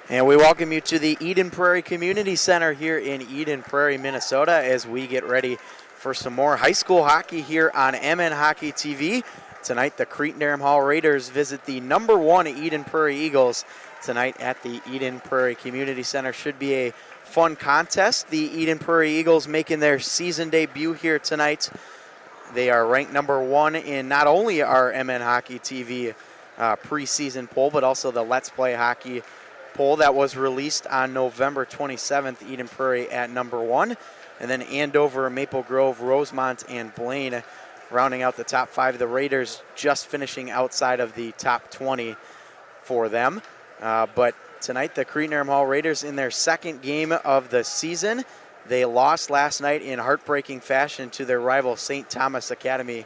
And we welcome you to the Eden Prairie Community Center here in Eden Prairie, Minnesota, as we get ready for some more high school hockey here on MN Hockey TV. Tonight, the Cretin-Derham Hall Raiders visit the #1 Eden Prairie Eagles tonight at the Eden Prairie Community Center. Should be a fun contest. The Eden Prairie Eagles making their season debut here tonight. They are ranked #1 in not only our MN Hockey TV preseason poll, but also the Let's Play Hockey poll that was released on November 27th, Eden Prairie at #1. And then Andover, Maple Grove, Rosemont, and Blaine rounding out the top 5. The Raiders just finishing outside of the top 20 for them. But tonight, the Cretin-Derham Hall Raiders in their second game of the season. They lost last night in heartbreaking fashion to their rival St. Thomas Academy.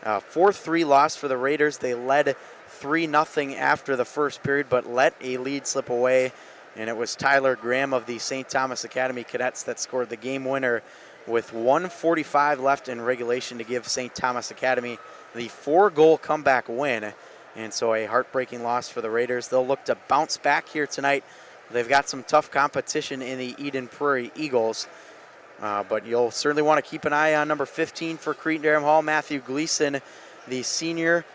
4-3 loss for the Raiders. They led 3-0 after the first period, but let a lead slip away. And it was Tyler Graham of the St. Thomas Academy Cadets that scored the game winner with 1:45 left in regulation to give St. Thomas Academy the 4-goal comeback win. And so a heartbreaking loss for the Raiders. They'll look to bounce back here tonight. They've got some tough competition in the Eden Prairie Eagles. But you'll certainly want to keep an eye on number 15 for Cretin-Derham Hall, Matthew Gleason, the senior,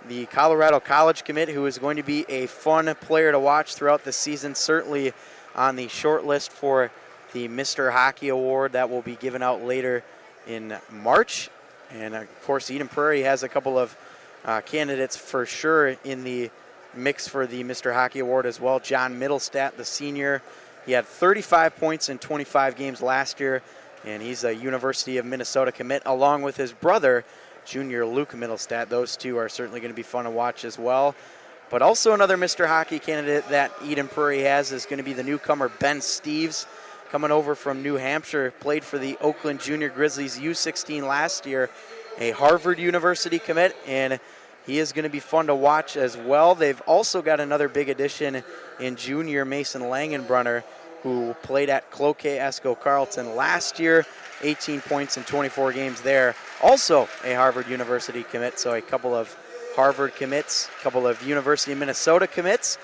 the Colorado College commit, who is going to be a fun player to watch throughout the season, certainly on the short list for the Mr. Hockey Award that will be given out later in March. And, of course, Eden Prairie has a couple of candidates for sure in the mix for the Mr. Hockey Award as well. John Middlestat, the senior, he had 35 points in 25 games last year, and he's a University of Minnesota commit, along with his brother, junior Luke Middlestat. Those two are certainly going to be fun to watch as well. But also another Mr. Hockey candidate that Eden Prairie has is going to be the newcomer Ben Steves, coming over from New Hampshire, played for the Oakland Junior Grizzlies U16 last year, a Harvard University commit, and he is going to be fun to watch as well. They've also got another big addition in junior Mason Langenbrunner, who played at Cloquet Esco Carleton last year, 18 points in 24 games there. Also a Harvard University commit, so a couple of Harvard commits, a couple of University of Minnesota commits,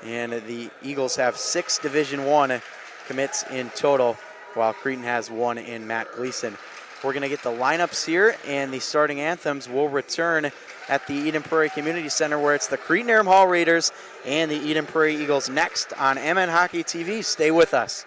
and the Eagles have 6 Division I commits in total, while Cretin has 1 in Matt Gleason. We're going to get the lineups here, and the starting anthems will return at the Eden Prairie Community Center, where it's the Cretin-Derham Hall Raiders and the Eden Prairie Eagles next on MN Hockey TV. Stay with us.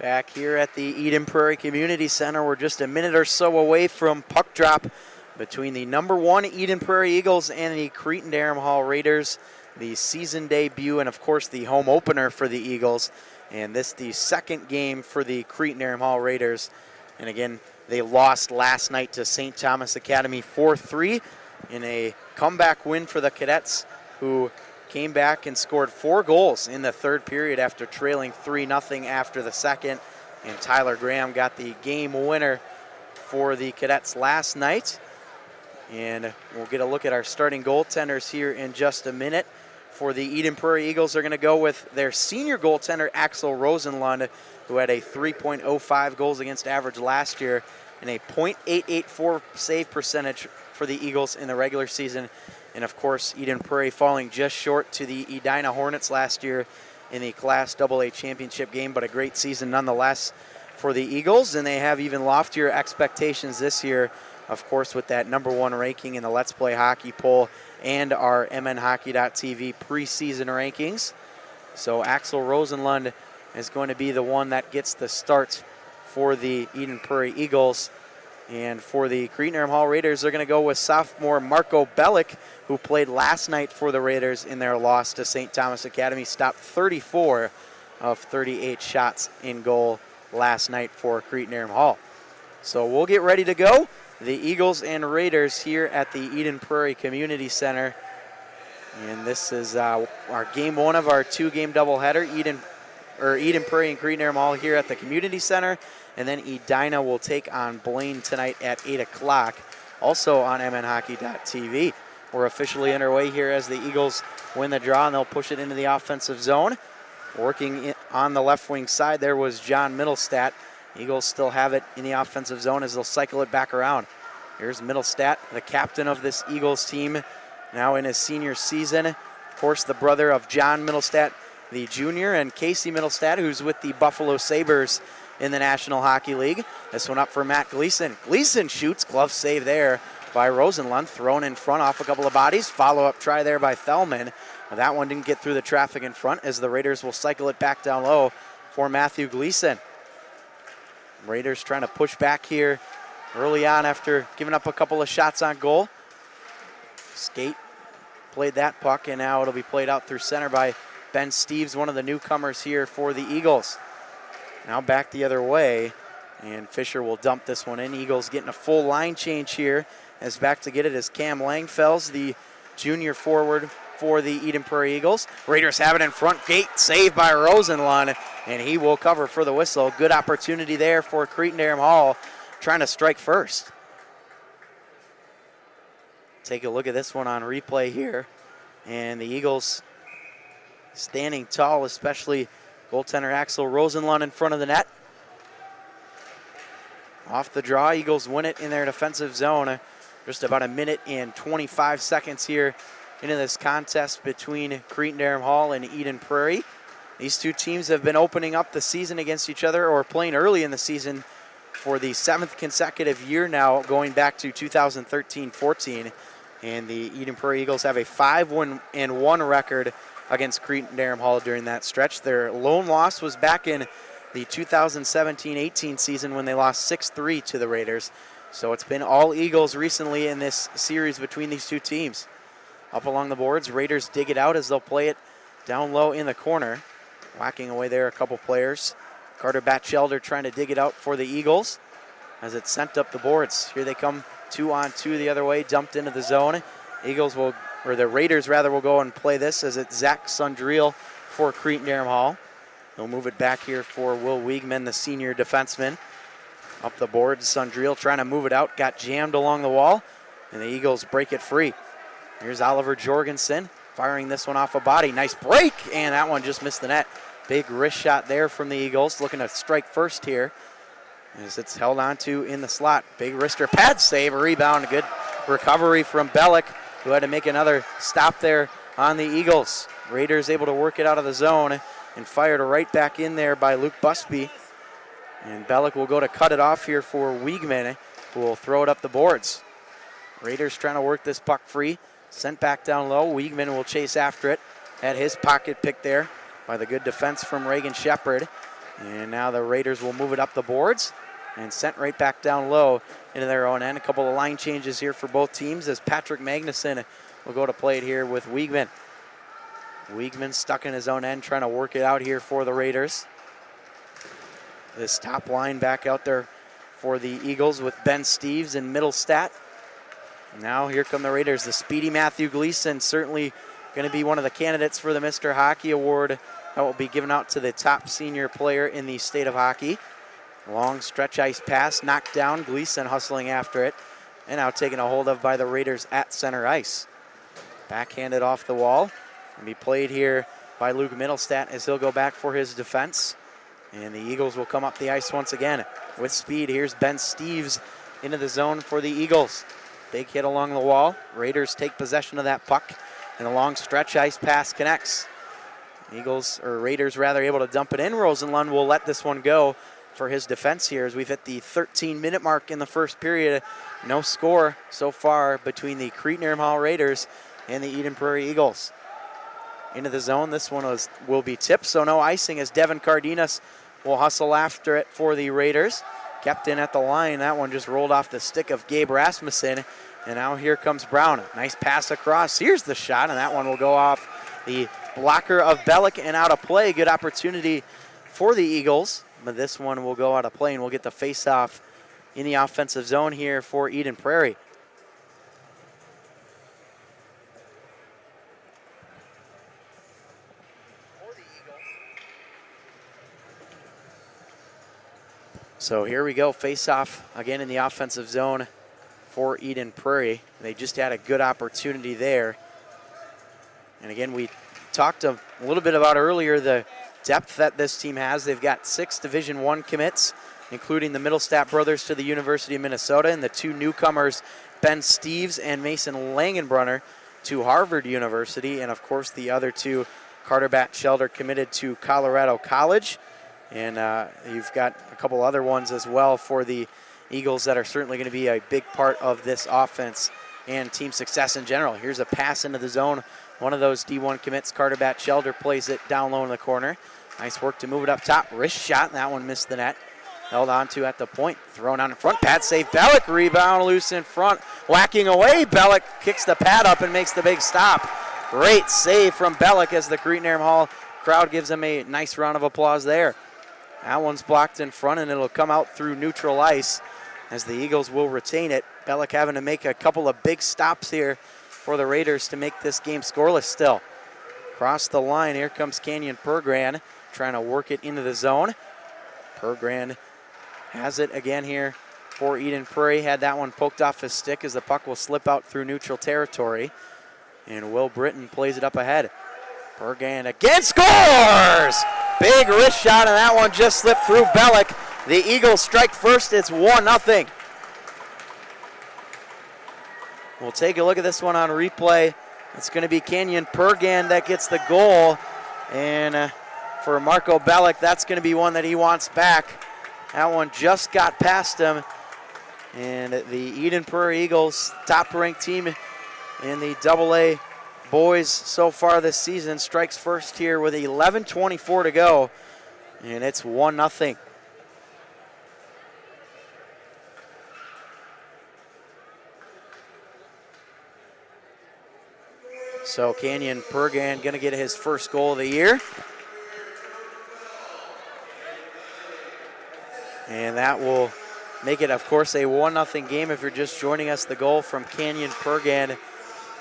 Back here at the Eden Prairie Community Center, we're just a minute or so away from puck drop between the #1 Eden Prairie Eagles and the Cretin-Derham Hall Raiders, the season debut and of course the home opener for the Eagles. And this the second game for the Cretin-Derham Hall Raiders. And again, they lost last night to St. Thomas Academy 4-3 in a comeback win for the Cadets, who came back and scored 4 goals in the third period after trailing 3-0 after the second. And Tyler Graham got the game winner for the Cadets last night. And we'll get a look at our starting goaltenders here in just a minute. For the Eden Prairie Eagles, they're going to go with their senior goaltender, Axel Rosenlund, who had a 3.05 goals against average last year and a .884 save percentage for the Eagles in the regular season. And of course, Eden Prairie falling just short to the Edina Hornets last year in the Class AA championship game, but a great season nonetheless for the Eagles. And they have even loftier expectations this year, of course, with that #1 ranking in the Let's Play Hockey poll and our MNHockey.tv preseason rankings. So Axel Rosenlund is going to be the one that gets the start for the Eden Prairie Eagles. And for the Cretin-Derham Hall Raiders, they're going to go with sophomore Marco Bellick, who played last night for the Raiders in their loss to St. Thomas Academy. Stopped 34 of 38 shots in goal last night for Cretin-Derham Hall. So we'll get ready to go. The Eagles and Raiders here at the Eden Prairie Community Center. And this is our game 1 of our 2-game doubleheader. Eden Prairie and Cretin-Derham Hall here at the Community Center. And then Edina will take on Blaine tonight at 8 o'clock, also on MNHockey.tv. We're officially underway here as the Eagles win the draw, and they'll push it into the offensive zone. Working on the left wing side there was John Middlestat. Eagles still have it in the offensive zone as they'll cycle it back around. Here's Middlestat, the captain of this Eagles team, now in his senior season. Of course, the brother of John Middlestat, the junior, and Casey Middlestat, who's with the Buffalo Sabres in the National Hockey League. This one up for Matt Gleason. Gleason shoots, glove save there by Rosenlund, thrown in front off a couple of bodies. Follow-up try there by Thellman. Well, that one didn't get through the traffic in front as the Raiders will cycle it back down low for Matthew Gleason. Raiders trying to push back here early on after giving up a couple of shots on goal. Skate played that puck, and now it'll be played out through center by Ben Steeves, one of the newcomers here for the Eagles. Now back the other way, and Fisher will dump this one in. Eagles getting a full line change here. As back to get it is Cam Langfels, the junior forward for the Eden Prairie Eagles. Raiders have it in front, gate saved by Rosenlund, and he will cover for the whistle. Good opportunity there for Cretin-Derham Hall, trying to strike first. Take a look at this one on replay here, and the Eagles standing tall, especially goaltender Axel Rosenlund in front of the net. Off the draw, Eagles win it in their defensive zone. Just about a minute and 25 seconds here into this contest between Cretin-Derham Hall and Eden Prairie. These two teams have been opening up the season against each other, or playing early in the season for the 7th consecutive year now, going back to 2013-14. And the Eden Prairie Eagles have a 5-1 record against Cretin-Derham Hall during that stretch. Their lone loss was back in the 2017-18 season when they lost 6-3 to the Raiders. So it's been all Eagles recently in this series between these two teams. Up along the boards, Raiders dig it out as they'll play it down low in the corner. Whacking away there a couple players. Carter Batchelder trying to dig it out for the Eagles as it's sent up the boards. Here they come 2-on-2 the other way, dumped into the zone. The Raiders will go and play this as it's Zach Sundreel for Cretin-Derham Hall. They'll move it back here for Will Wiegman, the senior defenseman. Up the board, Sundreel trying to move it out, got jammed along the wall, and the Eagles break it free. Here's Oliver Jorgensen firing this one off a body. Nice break, and that one just missed the net. Big wrist shot there from the Eagles, looking to strike first here as it's held onto in the slot. Big wrister pad save, a rebound, a good recovery from Bellick, who had to make another stop there on the Eagles. Raiders able to work it out of the zone and fired right back in there by Luke Busby. And Bellick will go to cut it off here for Wiegman, who will throw it up the boards. Raiders trying to work this puck free. Sent back down low. Wiegman will chase after it. Had his pocket picked there by the good defense from Reagan Shepard. And now the Raiders will move it up the boards and sent right back down low into their own end. A couple of line changes here for both teams as Patrick Magnuson will go to play it here with Wiegman. Wiegman stuck in his own end, trying to work it out here for the Raiders. This top line back out there for the Eagles with Ben Steeves and Middlestat. Now here come the Raiders. The speedy Matthew Gleason, certainly going to be one of the candidates for the Mr. Hockey Award that will be given out to the top senior player in the state of hockey. Long stretch ice pass, knocked down, Gleason hustling after it, and now taken a hold of by the Raiders at center ice. Backhanded off the wall, and be played here by Luke Middlestat as he'll go back for his defense. And the Eagles will come up the ice once again with speed. Here's Ben Steeves into the zone for the Eagles. Big hit along the wall. Raiders take possession of that puck, and a long stretch ice pass connects. Raiders rather able to dump it in. Rosenlund will let this one go for his defense here as we've hit the 13-minute mark in the first period. No score so far between the Cretin-Derham Hall Raiders and the Eden Prairie Eagles. Into the zone, this one will be tipped, so no icing as Devin Cardenas will hustle after it for the Raiders. Kept in at the line, that one just rolled off the stick of Gabe Rasmussen, and now here comes Brown. Nice pass across, here's the shot, and that one will go off the blocker of Bellick and out of play. Good opportunity for the Eagles, but this one will go out of play, and we'll get the face-off in the offensive zone here for Eden Prairie. So here we go, face-off again in the offensive zone for Eden Prairie. They just had a good opportunity there. And again, we talked a little bit about earlier the depth that this team has. They've got 6 Division I commits, including the Middlestat brothers to the University of Minnesota and the 2 newcomers, Ben Steeves and Mason Langenbrunner, to Harvard University. And of course, the other 2, Carter Batchelder, committed to Colorado College. And you've got a couple other ones as well for the Eagles that are certainly going to be a big part of this offense and team success in general. Here's a pass into the zone. One of those D1 commits, Carter Batchelder, plays it down low in the corner. Nice work to move it up top. Wrist shot, and that one missed the net. Held on to at the point. Thrown out in front. Pad save. Bellick rebound loose in front. Whacking away. Bellick kicks the pad up and makes the big stop. Great save from Bellick as the Cretin-Derham Hall crowd gives him a nice round of applause there. That one's blocked in front, and it'll come out through neutral ice as the Eagles will retain it. Bellick having to make a couple of big stops here for the Raiders to make this game scoreless still. Across the line, here comes Canyon Pergran trying to work it into the zone. Pergran has it again here for Eden Prairie. Had that one poked off his stick as the puck will slip out through neutral territory. And Will Britton plays it up ahead. Pergran again scores! Big wrist shot, and that one just slipped through Bellick. The Eagles strike first. It's 1-0. We'll take a look at this one on replay. It's going to be Canyon Pergran that gets the goal. And for Marco Bellick, that's going to be one that he wants back. That one just got past him. And the Eden Prairie Eagles, top-ranked team in the AA boys so far this season, strikes first here with 11:24 to go, and it's 1-0. So Canyon Pergran going to get his first goal of the year. And that will make it, of course, a 1-0 game if you're just joining us. The goal from Canyon Pergran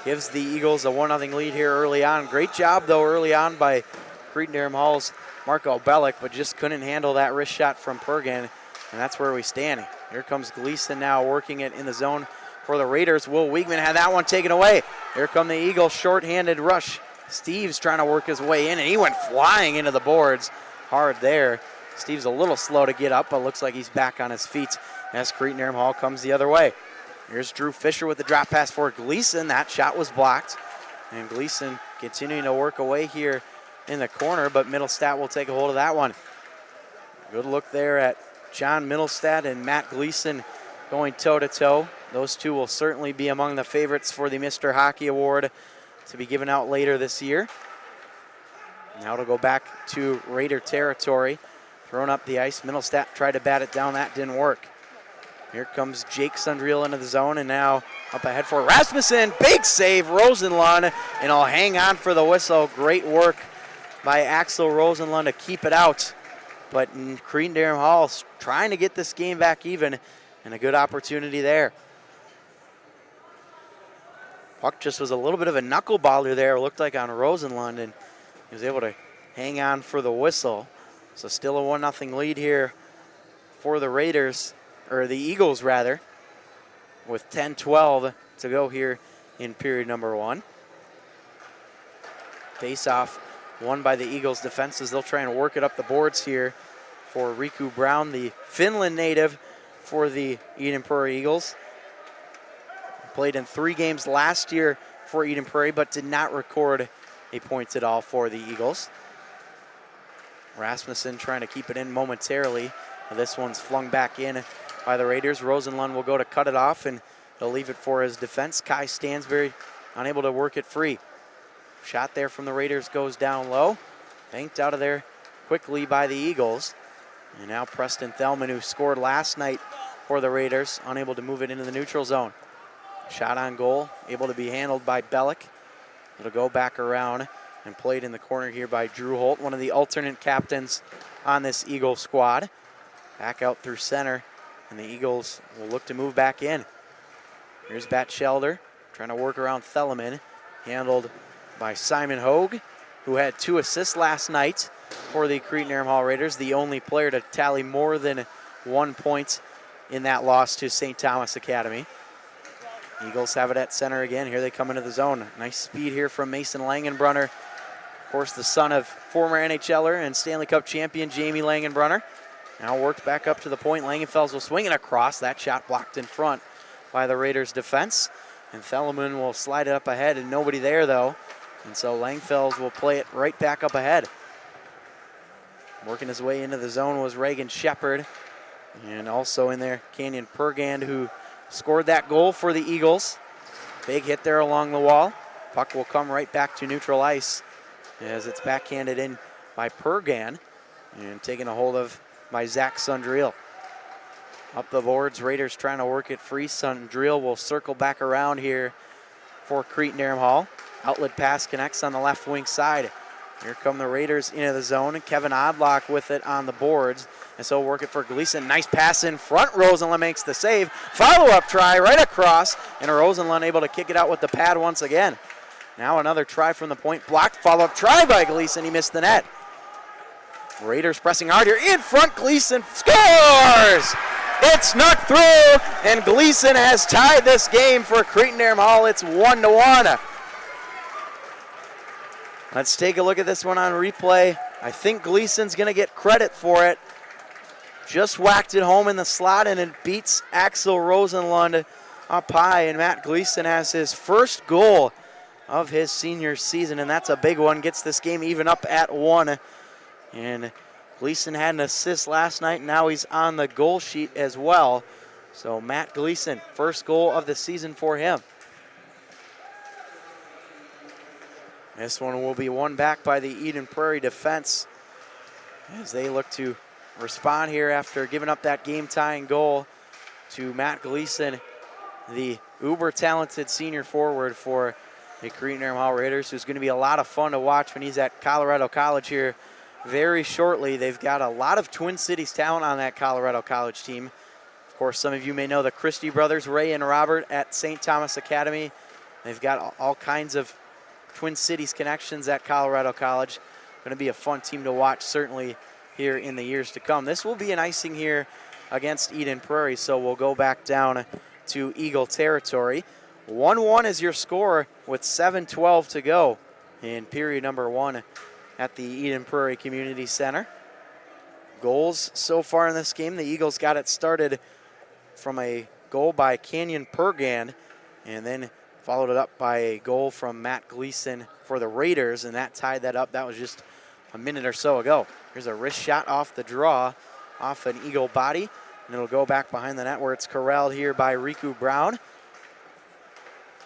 gives the Eagles a 1-0 lead here early on. Great job, though, early on by Cretin-Derham Hall's Marco Bellick, but just couldn't handle that wrist shot from Pergran, and that's where we stand. Here comes Gleason now working it in the zone for the Raiders. Will Wiegman had that one taken away. Here come the Eagles, short-handed rush. Steve's trying to work his way in, and he went flying into the boards hard there. Steve's a little slow to get up, but looks like he's back on his feet as Cretin-Derham Hall comes the other way. Here's Drew Fisher with the drop pass for Gleason. That shot was blocked. And Gleason continuing to work away here in the corner, but Middlestat will take a hold of that one. Good look there at John Middlestat and Matt Gleason going toe-to-toe. Those two will certainly be among the favorites for the Mr. Hockey Award to be given out later this year. Now it'll go back to Raider territory. thrown up the ice. Middlestat tried to bat it down. That didn't work. Here comes Jake Sundriel into the zone, and now up ahead for Rasmussen. Big save, Rosenlund, and I'll hang on for the whistle. Great work by Axel Rosenlund to keep it out. But Cretin-Derham Hall trying to get this game back even, and a good opportunity there. Puck just was a little bit of a knuckleballer there, it looked like on Rosenlund, and he was able to hang on for the whistle. So still a 1-0 lead here for the Raiders, or the Eagles rather, with 10-12 to go here in period number 1. Face-off won by the Eagles defenses. They'll try and work it up the boards here for Riku Brown, the Finland native for the Eden Prairie Eagles. Played in 3 games last year for Eden Prairie, but did not record a point at all for the Eagles. Rasmussen trying to keep it in momentarily. This one's flung back in by the Raiders. Rosenlund will go to cut it off, and they'll leave it for his defense. Kai Stansberry unable to work it free. Shot there from the Raiders goes down low. Banked out of there quickly by the Eagles. And now Preston Thelman, who scored last night for the Raiders, unable to move it into the neutral zone. Shot on goal, able to be handled by Bellick. It'll go back around and played in the corner here by Drew Holt, one of the alternate captains on this Eagle squad. Back out through center, and the Eagles will look to move back in. Here's Batchelder trying to work around Theleman, handled by Simon Hogue, who had 2 assists last night for the Cretin-Derham Hall Raiders, the only player to tally more than 1 point in that loss to St. Thomas Academy. Eagles have it at center again. Here they come into the zone. Nice speed here from Mason Langenbrunner. Of course, the son of former NHLer and Stanley Cup champion Jamie Langenbrunner. Now worked back up to the point. Langenfels will swing it across. That shot blocked in front by the Raiders defense. And Theleman will slide it up ahead, and nobody there though. And so Langfels will play it right back up ahead. Working his way into the zone was Reagan Shepard. And also in there, Canyon Pergand, who scored that goal for the Eagles. Big hit there along the wall. Puck will come right back to neutral ice as it's backhanded in by Pergand and taken a hold of by Zach Sundriel. Up the boards, Raiders trying to work it free. Sundriel will circle back around here for Cretin-Derham Hall. Outlet pass connects on the left wing side. Here come the Raiders into the zone. Kevin Odlock with it on the boards. And so work it for Gleason. Nice pass in front. Rosenlund makes the save. Follow-up try right across. And Rosenlund able to kick it out with the pad once again. Now another try from the point. Blocked. Follow-up try by Gleason. He missed the net. Raiders pressing hard here. In front. Gleason scores! It snuck through. And Gleason has tied this game for Cretin-Derham Hall. It's 1-1. Let's take a look at this one on replay. I think Gleason's going to get credit for it. Just whacked it home in the slot, and it beats Axel Rosenlund up high. And Matt Gleason has his first goal of his senior season, and that's a big one. Gets this game even up at 1. And Gleason had an assist last night, and now he's on the goal sheet as well. So Matt Gleason, first goal of the season for him. This one will be won back by the Eden Prairie defense as they look to respond here after giving up that game-tying goal to Matt Gleason, the uber-talented senior forward for the Cretin-Derham Hall Raiders, who's going to be a lot of fun to watch when he's at Colorado College here very shortly. They've got a lot of Twin Cities talent on that Colorado College team. Of course, some of you may know the Christie brothers, Ray and Robert, at St. Thomas Academy. They've got all kinds of Twin Cities connections at Colorado College. Going to be a fun team to watch, certainly, here in the years to come. This will be an icing here against Eden Prairie, so we'll go back down to Eagle territory. 1-1 is your score with 7:12 to go in period number 1 at the Eden Prairie Community Center. Goals so far in this game, the Eagles got it started from a goal by Canyon Pergand, and then followed it up by a goal from Matt Gleason for the Raiders, and that tied that up. That was just a minute or so ago. Here's a wrist shot off the draw, off an Eagle body, and it'll go back behind the net where it's corralled here by Riku Brown.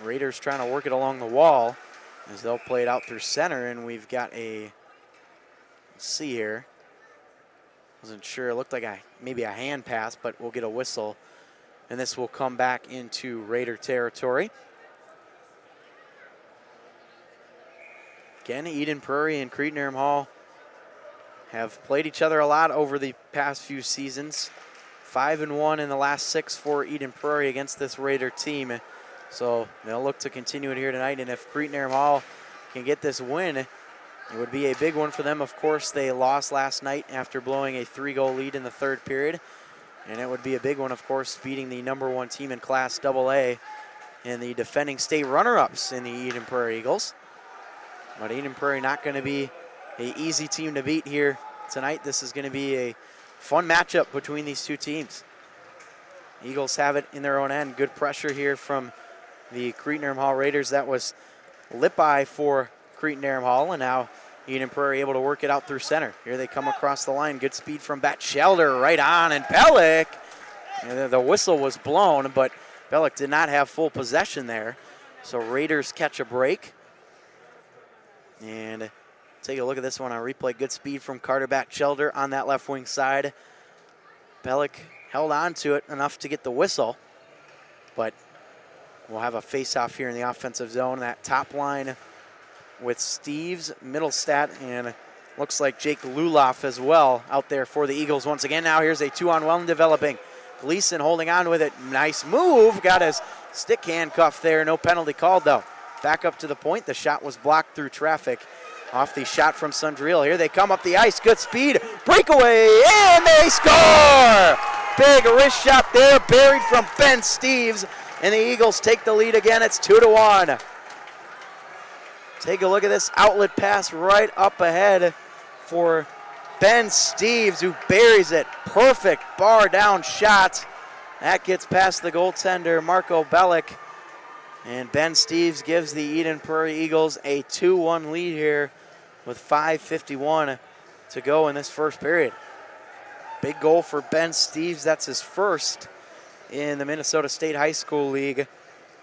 Raiders trying to work it along the wall as they'll play it out through center, and we've got a, let's see here. Wasn't sure. It looked like maybe a hand pass, but we'll get a whistle. And this will come back into Raider territory. Again, Eden Prairie and Cretin-Derham Hall have played each other a lot over the past few seasons. 5-1 in the last 6 for Eden Prairie against this Raider team. So they'll look to continue it here tonight. And if Cretin-Derham Hall can get this win, it would be a big one for them. Of course, they lost last night after blowing a 3-goal lead in the third period. And it would be a big one, of course, beating the #1 team in Class AA and the defending state runner-ups in the Eden Prairie Eagles. But Eden Prairie not going to be an easy team to beat here tonight. This is going to be a fun matchup between these two teams. Eagles have it in their own end. Good pressure here from the Cretin-Derham Hall Raiders. That was lip-eye for Cretin-Derham Hall, and now Eden Prairie able to work it out through center. Here they come across the line. Good speed from Batchelder, right on, and Bellick. And the whistle was blown, but Bellick did not have full possession there. So Raiders catch a break. And take a look at this one on replay. Good speed from Carter Batchelder on that left wing side. Bellick held on to it enough to get the whistle, but we'll have a face-off here in the offensive zone. That top line with Steves, Middlestat, and looks like Jake Luloff as well out there for the Eagles once again. Now here's a 2-on-1 developing. Gleason holding on with it. Nice move. Got his stick handcuff there. No penalty called, though. Back up to the point. The shot was blocked through traffic off the shot from Sundreel. Here they come up the ice. Good speed. Breakaway, and they score! Big wrist shot there, buried from Ben Steves, and the Eagles take the lead again. It's 2-1. Take a look at this outlet pass right up ahead for Ben Steves, who buries it. Perfect bar down shot. That gets past the goaltender, Marco Bellick. And Ben Steves gives the Eden Prairie Eagles a 2-1 lead here with 5:51 to go in this first period. Big goal for Ben Steves. That's his first in the Minnesota State High School League.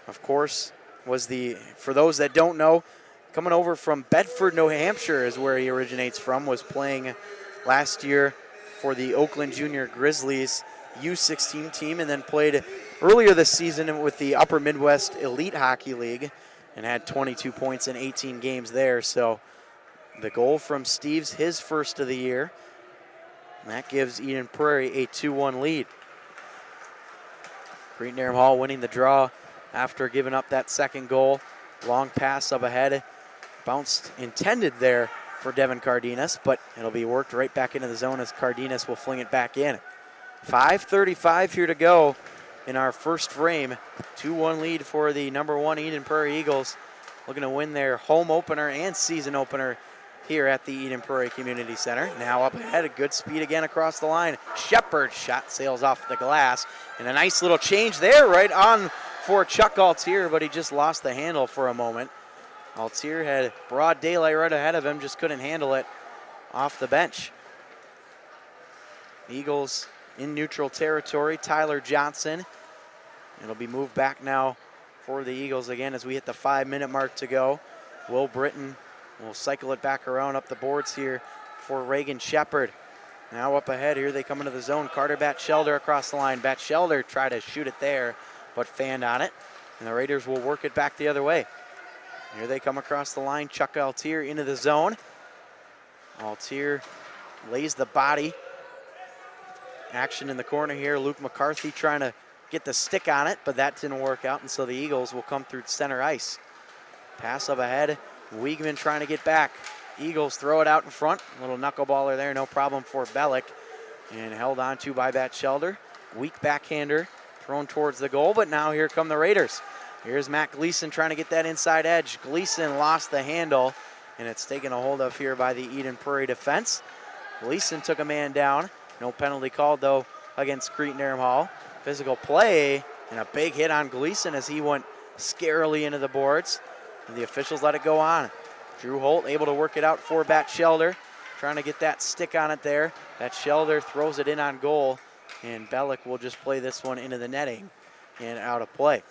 Of course, for those that don't know, coming over from Bedford, New Hampshire is where he originates from, was playing last year for the Oakland Junior Grizzlies U16 team, and then played earlier this season with the Upper Midwest Elite Hockey League and had 22 points in 18 games there. So the goal from Steves, his first of the year, and that gives Eden Prairie a 2-1 lead. Cretin-Derham Hall winning the draw after giving up that second goal. Long pass up ahead. Bounced intended there for Devin Cardenas, but it'll be worked right back into the zone as Cardenas will fling it back in. 5:35 here to go in our first frame. 2-1 lead for the #1 Eden Prairie Eagles, looking to win their home opener and season opener here at the Eden Prairie Community Center. Now up ahead, a good speed again across the line. Shepard shot sails off the glass, and a nice little change there right on for Chuck Altier, but he just lost the handle for a moment. Altier had broad daylight right ahead of him, just couldn't handle it off the bench. Eagles in neutral territory. Tyler Johnson. It'll be moved back now for the Eagles again as we hit the 5-minute mark to go. Will Britton will cycle it back around up the boards here for Reagan Shepard. Now up ahead, here they come into the zone. Carter Batchelder across the line. Batchelder tried to shoot it there, but fanned on it. And the Raiders will work it back the other way. Here they come across the line. Chuck Altier into the zone. Altier lays the body. Action in the corner here. Luke McCarthy trying to get the stick on it, but that didn't work out, and so the Eagles will come through center ice. Pass up ahead. Wiegman trying to get back. Eagles throw it out in front. A little knuckleballer there, no problem for Bellick. And held on to by Batchelder. Weak backhander thrown towards the goal, but now here come the Raiders. Here's Matt Gleason trying to get that inside edge. Gleason lost the handle, and it's taken a hold of here by the Eden Prairie defense. Gleason took a man down. No penalty called, though, against Cretin-Derham Hall. Physical play, and a big hit on Gleason as he went scarily into the boards. And the officials let it go on. Drew Holt able to work it out for Batchelder, trying to get that stick on it there. Batchelder throws it in on goal, and Bellick will just play this one into the netting and out of play.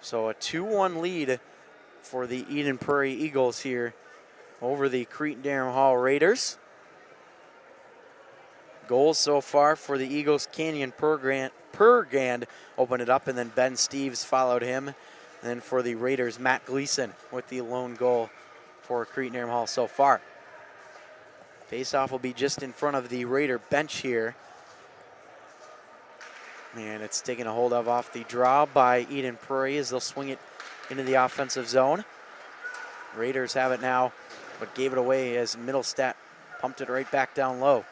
So a 2-1 lead for the Eden Prairie Eagles here over the Cretin-Derham Hall Raiders. Goals so far for the Eagles, Canyon Pergand opened it up, and then Ben Steves followed him. And then for the Raiders, Matt Gleason with the lone goal for Cretin-Derham Hall so far. Faceoff will be just in front of the Raider bench here. And it's taken a hold of off the draw by Eden Prairie as they'll swing it into the offensive zone. Raiders have it now, but gave it away as Middlestat pumped it right back down low.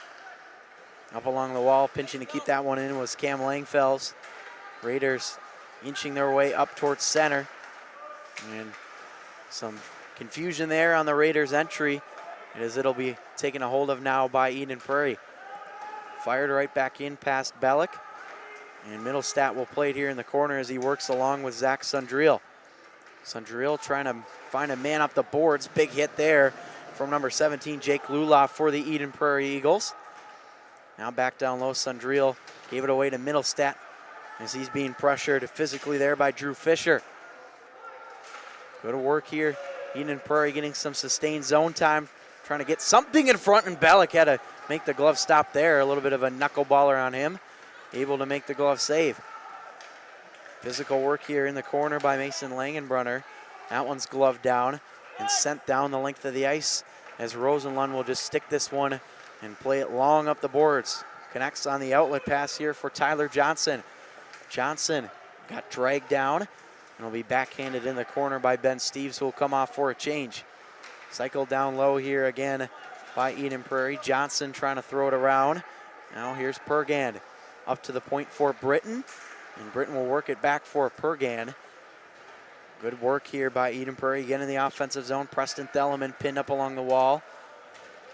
Up along the wall, pinching to keep that one in was Cam Langfels. Raiders inching their way up towards center. And some confusion there on the Raiders' entry as it'll be taken a hold of now by Eden Prairie. Fired right back in past Bellick. And Middlestat will play it here in the corner as he works along with Zach Sundriel. Sundriel trying to find a man up the boards. Big hit there from number 17, Jake Luloff for the Eden Prairie Eagles. Now back down low, Sundriel gave it away to Middlestat as he's being pressured physically there by Drew Fisher. Good work here. Eden Prairie getting some sustained zone time, trying to get something in front, and Bellick had to make the glove stop there. A little bit of a knuckleballer on him, able to make the glove save. Physical work here in the corner by Mason Langenbrunner. That one's gloved down and sent down the length of the ice as Rosenlund will just stick this one and play it long up the boards. Connects on the outlet pass here for Tyler Johnson. Johnson got dragged down and will be backhanded in the corner by Ben Steves, who will come off for a change. Cycled down low here again by Eden Prairie. Johnson trying to throw it around. Now here's Pergand up to the point for Britton, and Britton will work it back for Pergand. Good work here by Eden Prairie again in the offensive zone. Preston Theleman pinned up along the wall.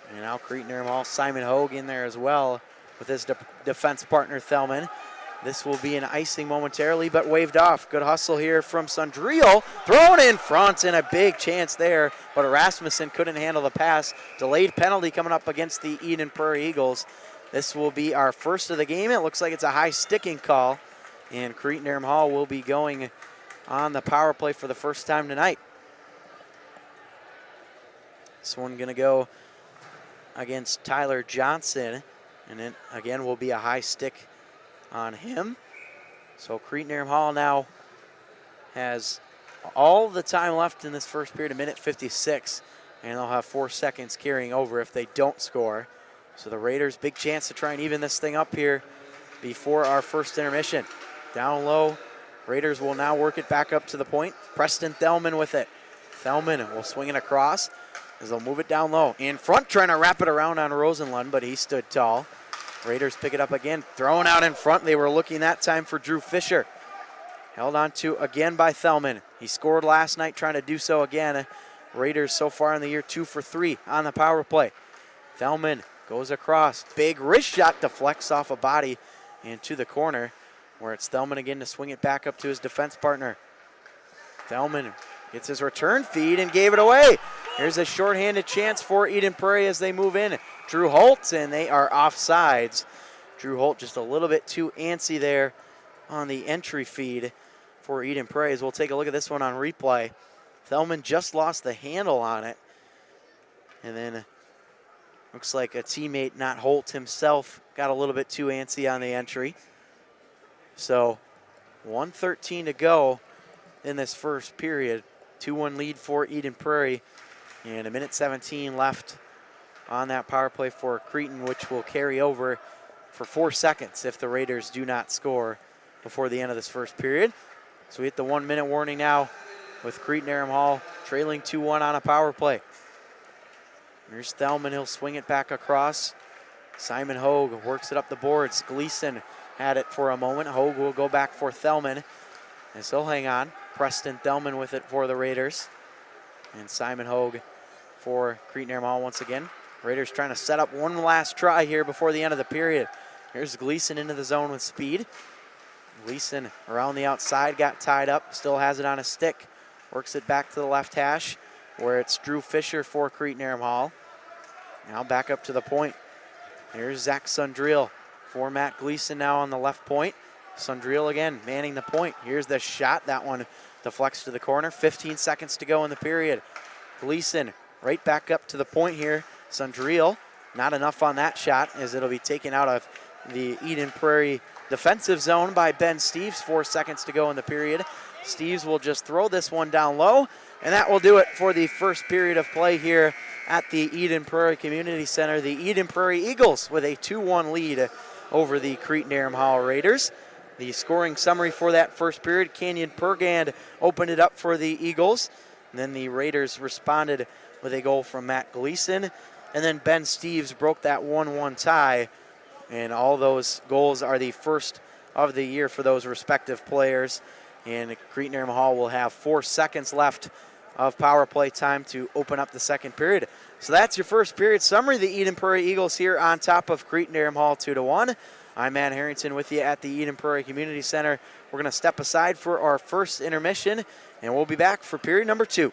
And now Cretin-Derham Hall, Simon Hogue in there as well with his defense partner Thelman. This will be an icing momentarily, but waved off. Good hustle here from Sundriel. Thrown in front, and a big chance there, but Rasmussen couldn't handle the pass. Delayed penalty coming up against the Eden Prairie Eagles. This will be our first of the game. It looks like it's a high sticking call, and Cretin-Derham Hall will be going on the power play for the first time tonight. This one gonna go against Tyler Johnson, and then again will be a high stick on him. So Cretin-Derham Hall now has all the time left in this first period, a minute 56, and they'll have 4 seconds carrying over if they don't score. So the Raiders, big chance to try and even this thing up here before our first intermission. Down low, Raiders will now work it back up to the point. Preston Thelman with it. Thelman will swing it across as they'll move it down low. In front, trying to wrap it around on Rosenlund, but he stood tall. Raiders pick it up again, thrown out in front. They were looking that time for Drew Fisher. Held on to again by Thelman. He scored last night, trying to do so again. Raiders so far in the year 2 for 3 on the power play. Thelman goes across. Big wrist shot deflects off a body into the corner, where it's Thelman again to swing it back up to his defense partner. Thelman gets his return feed and gave it away. Here's a shorthanded chance for Eden Prairie as they move in. Drew Holt, and they are offsides. Drew Holt just a little bit too antsy there on the entry feed for Eden Prairie. As we'll take a look at this one on replay. Thelman just lost the handle on it. And then looks like a teammate, not Holt himself, got a little bit too antsy on the entry. So 1:13 to go in this first period. 2-1 lead for Eden Prairie, and a minute 17 left on that power play for Cretin, which will carry over for 4 seconds if the Raiders do not score before the end of this first period. So we hit the 1 minute warning now with Cretin-Derham Hall trailing 2-1 on a power play. Here's Thelman, he'll swing it back across. Simon Hogue works it up the boards. Gleason had it for a moment. Hogue will go back for Thelman, and so hang on. Preston Thelman with it for the Raiders. And Simon Hogue for Cretin-Derham Hall once again. Raiders trying to set up one last try here before the end of the period. Here's Gleason into the zone with speed. Gleason around the outside, got tied up, still has it on a stick. Works it back to the left hash, where it's Drew Fisher for Cretin-Derham Hall. Now back up to the point. Here's Zach Sundriel for Matt Gleason now on the left point. Sundriel again manning the point. Here's the shot. That one deflects to the corner. 15 seconds to go in the period. Gleason right back up to the point here. Sundriel Not enough on that shot, as it'll be taken out of the Eden Prairie defensive zone by Ben Steves. 4 seconds to go in the period. Steves will just throw this one down low, and that will do it for the first period of play here at the Eden Prairie Community Center. The Eden Prairie Eagles with a 2-1 lead over the Cretin-Derham Hall Raiders. The scoring summary for that first period: Canyon Pergand opened it up for the Eagles, and then the Raiders responded with a goal from Matt Gleason, and then Ben Steves broke that 1-1 tie, and all those goals are the first of the year for those respective players. And Cretin-Derham Hall will have 4 seconds left of power play time to open up the second period. So that's your first period summary. The Eden Prairie Eagles here on top of Cretin-Derham Hall 2-1. I'm Matt Harrington with you at the Eden Prairie Community Center. We're going to step aside for our first intermission, and we'll be back for period number 2.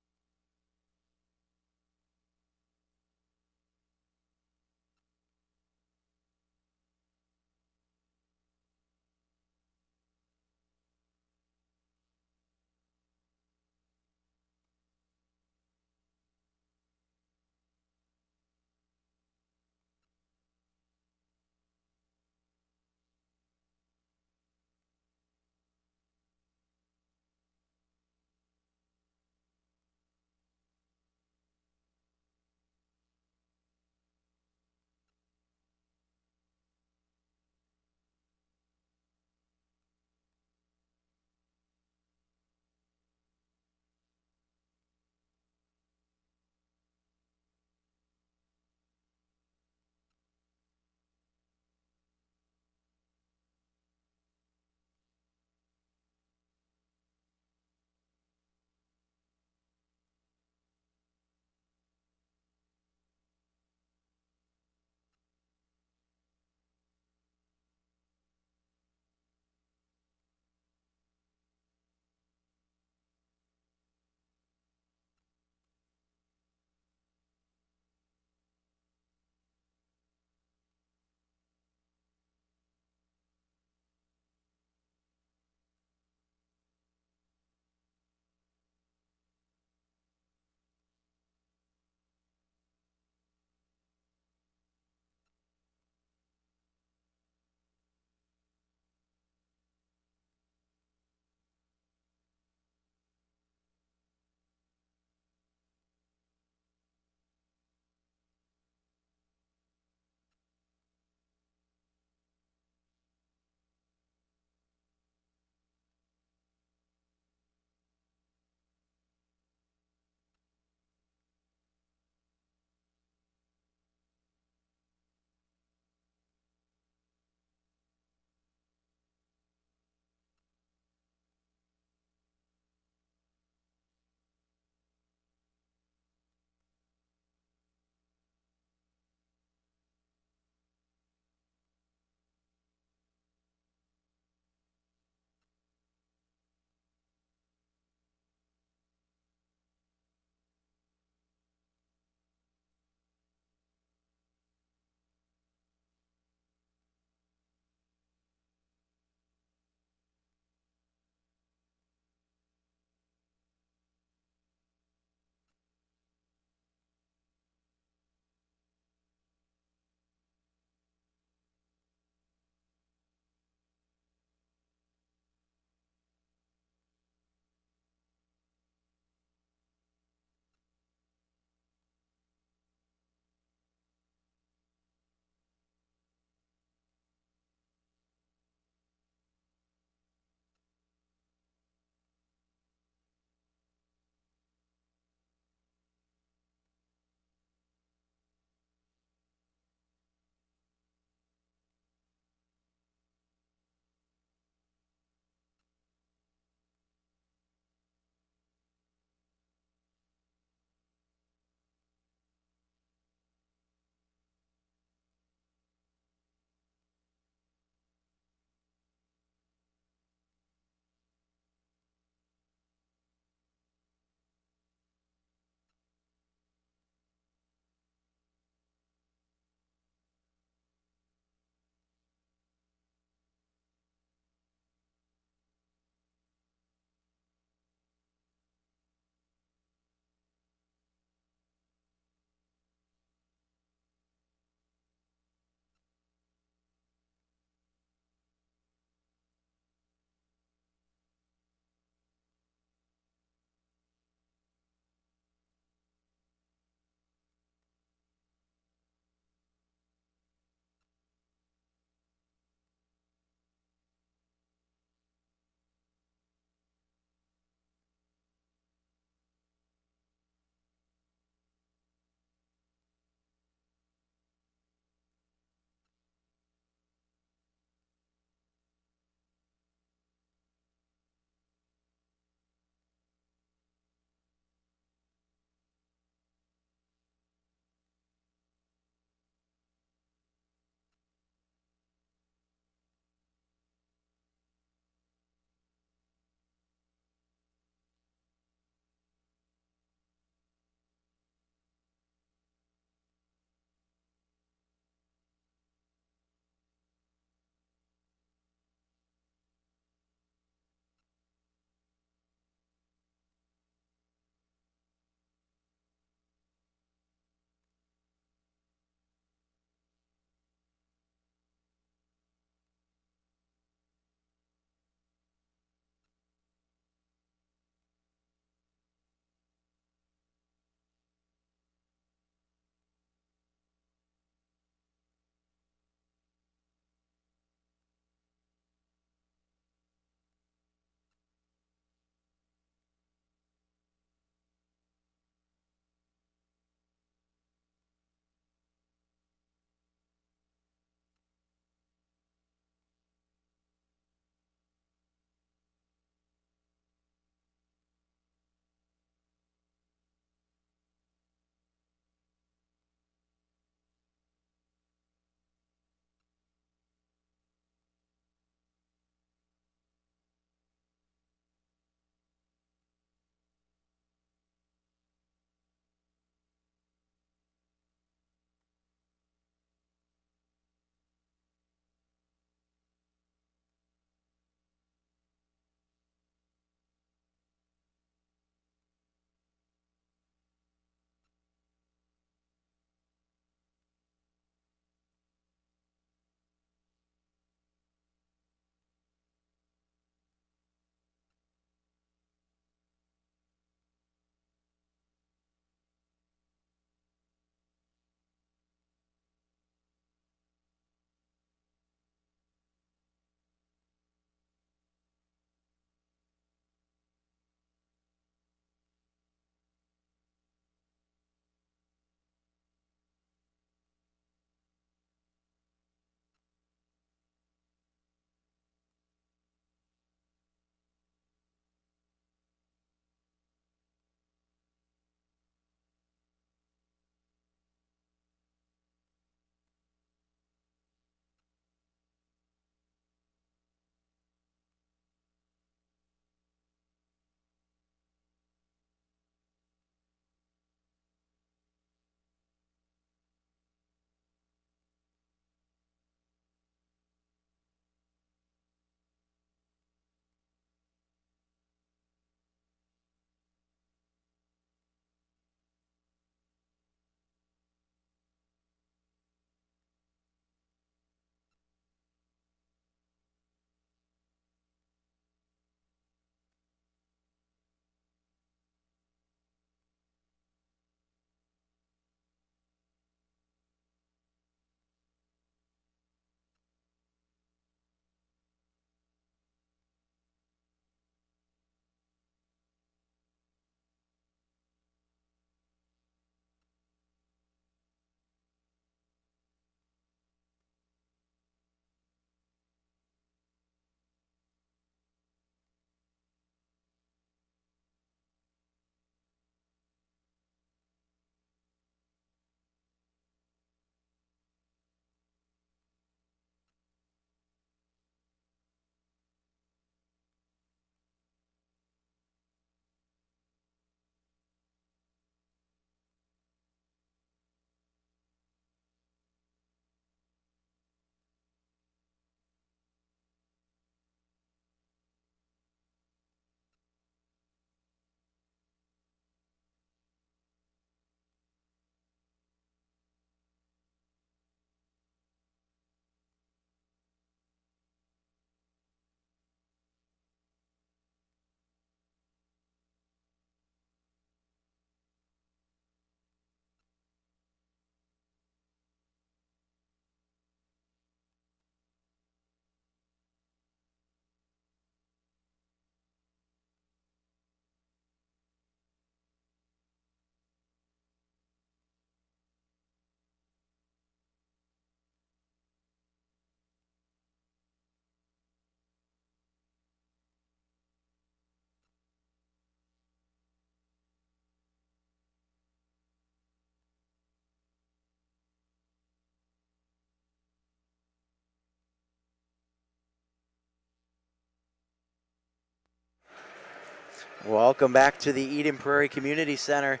Welcome back to the Eden Prairie Community Center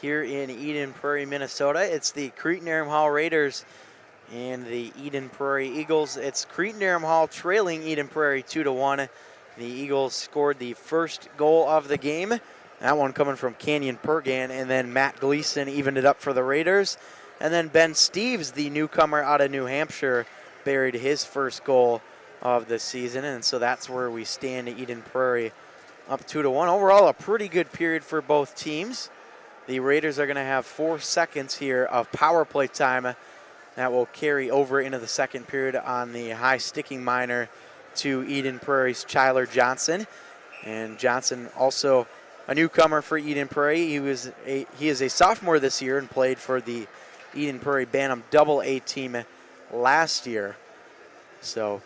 here in Eden Prairie, Minnesota. It's the Cretin-Derham Hall Raiders and the Eden Prairie Eagles. It's Cretin-Derham Hall trailing Eden Prairie 2-1. The Eagles scored the first goal of the game. That one coming from Canyon Pergan, and then Matt Gleason evened it up for the Raiders. And then Ben Steves, the newcomer out of New Hampshire, buried his first goal of the season. And so that's where we stand at Eden Prairie, up 2-1. Overall, a pretty good period for both teams. The Raiders are going to have 4 seconds here of power play time that will carry over into the second period on the high sticking minor to Eden Prairie's Chyler Johnson. And Johnson also a newcomer for Eden Prairie. He is a sophomore this year and played for the Eden Prairie Bantam AA team last year. So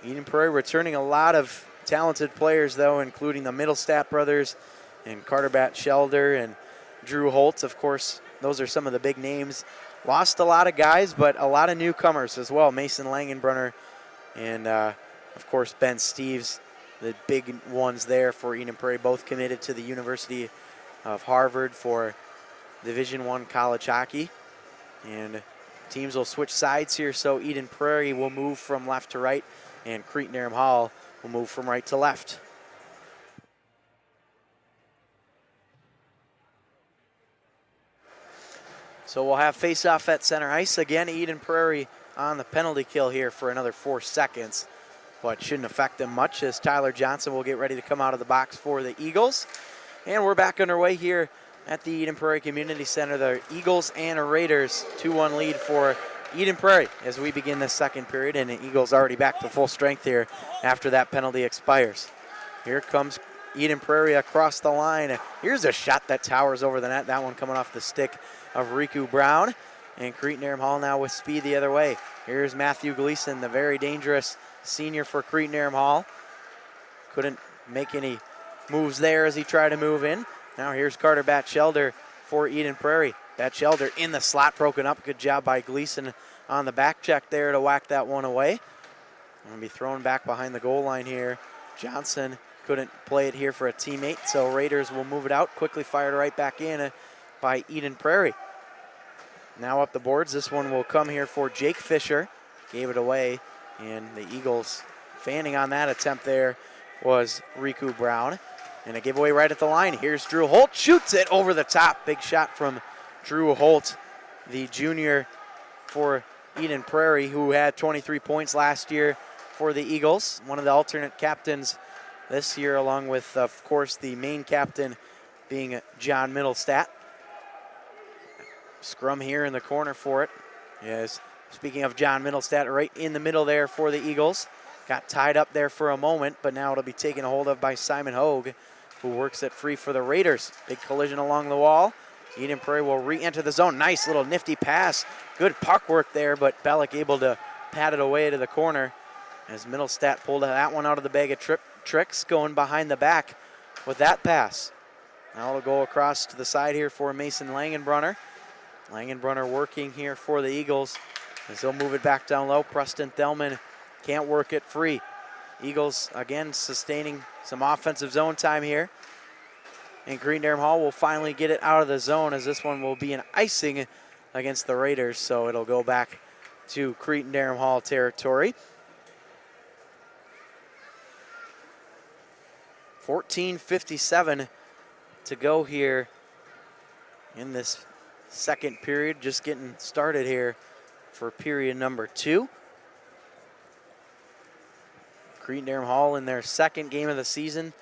Eden Prairie returning a lot of talented players, though, including the Middlestat brothers and Carter Batchelder and Drew Holtz. Of course, those are some of the big names. Lost a lot of guys, but a lot of newcomers as well. Mason Langenbrunner and, of course, Ben Steves, the big ones there for Eden Prairie, both committed to the University of Harvard for Division I college hockey. And teams will switch sides here, so Eden Prairie will move from left to right, and Cretin-Derham Hall will move from right to left. So we'll have face-off at center ice. Again, Eden Prairie on the penalty kill here for another 4 seconds, but shouldn't affect them much as Chyler Johnson will get ready to come out of the box for the Eagles. And we're back underway here at the Eden Prairie Community Center. The Eagles and Raiders, 2-1 lead for Eden Prairie as we begin the second period, and the Eagles already back to full strength here after that penalty expires. Here comes Eden Prairie across the line. Here's a shot that towers over the net. That one coming off the stick of Riku Brown. And Cretin-Derham Hall now with speed the other way. Here's Matthew Gleason, the very dangerous senior for Cretin-Derham Hall. Couldn't make any moves there as he tried to move in. Now here's Carter Batchelder for Eden Prairie. Batchelder in the slot, broken up. Good job by Gleason on the back check there to whack that one away. Going to be thrown back behind the goal line here. Johnson couldn't play it here for a teammate, so Raiders will move it out. Quickly fired right back in by Eden Prairie. Now up the boards. This one will come here for Jake Fisher. Gave it away, and the Eagles fanning on that attempt there was Riku Brown. And a giveaway right at the line. Here's Drew Holt, shoots it over the top. Big shot from Drew Holt, the junior for Eden Prairie, who had 23 points last year for the Eagles. One of the alternate captains this year, along with, of course, the main captain being John Middlestat. Scrum here in the corner for it. Yes, speaking of John Middlestat, right in the middle there for the Eagles. Got tied up there for a moment, but now it'll be taken a hold of by Simon Hogue, who works it free for the Raiders. Big collision along the wall. Eden Prairie will re-enter the zone. Nice little nifty pass. Good puck work there, but Bellick able to pat it away to the corner as Middlestat pulled that one out of the bag of tricks, going behind the back with that pass. Now it'll go across to the side here for Mason Langenbrunner. Langenbrunner working here for the Eagles as they'll move it back down low. Preston Thelman can't work it free. Eagles, again, sustaining some offensive zone time here. And Cretin-Derham Hall will finally get it out of the zone as this one will be an icing against the Raiders, so it'll go back to Cretin-Derham Hall territory. 14:57 to go here in this second period, just getting started here for period number 2. Cretin-Derham Hall in their second game of the season,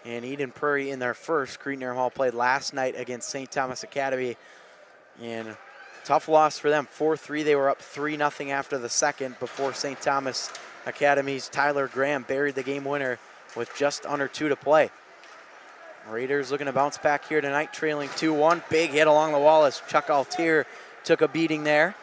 and Eden Prairie in their first. Cretin-Derham Hall played last night against St. Thomas Academy, and tough loss for them, 4-3. They were up 3-0 after the second before St. Thomas Academy's Tyler Graham buried the game winner with just under 2 to play. Raiders looking to bounce back here tonight, trailing 2-1. Big hit along the wall as Chuck Altier took a beating there.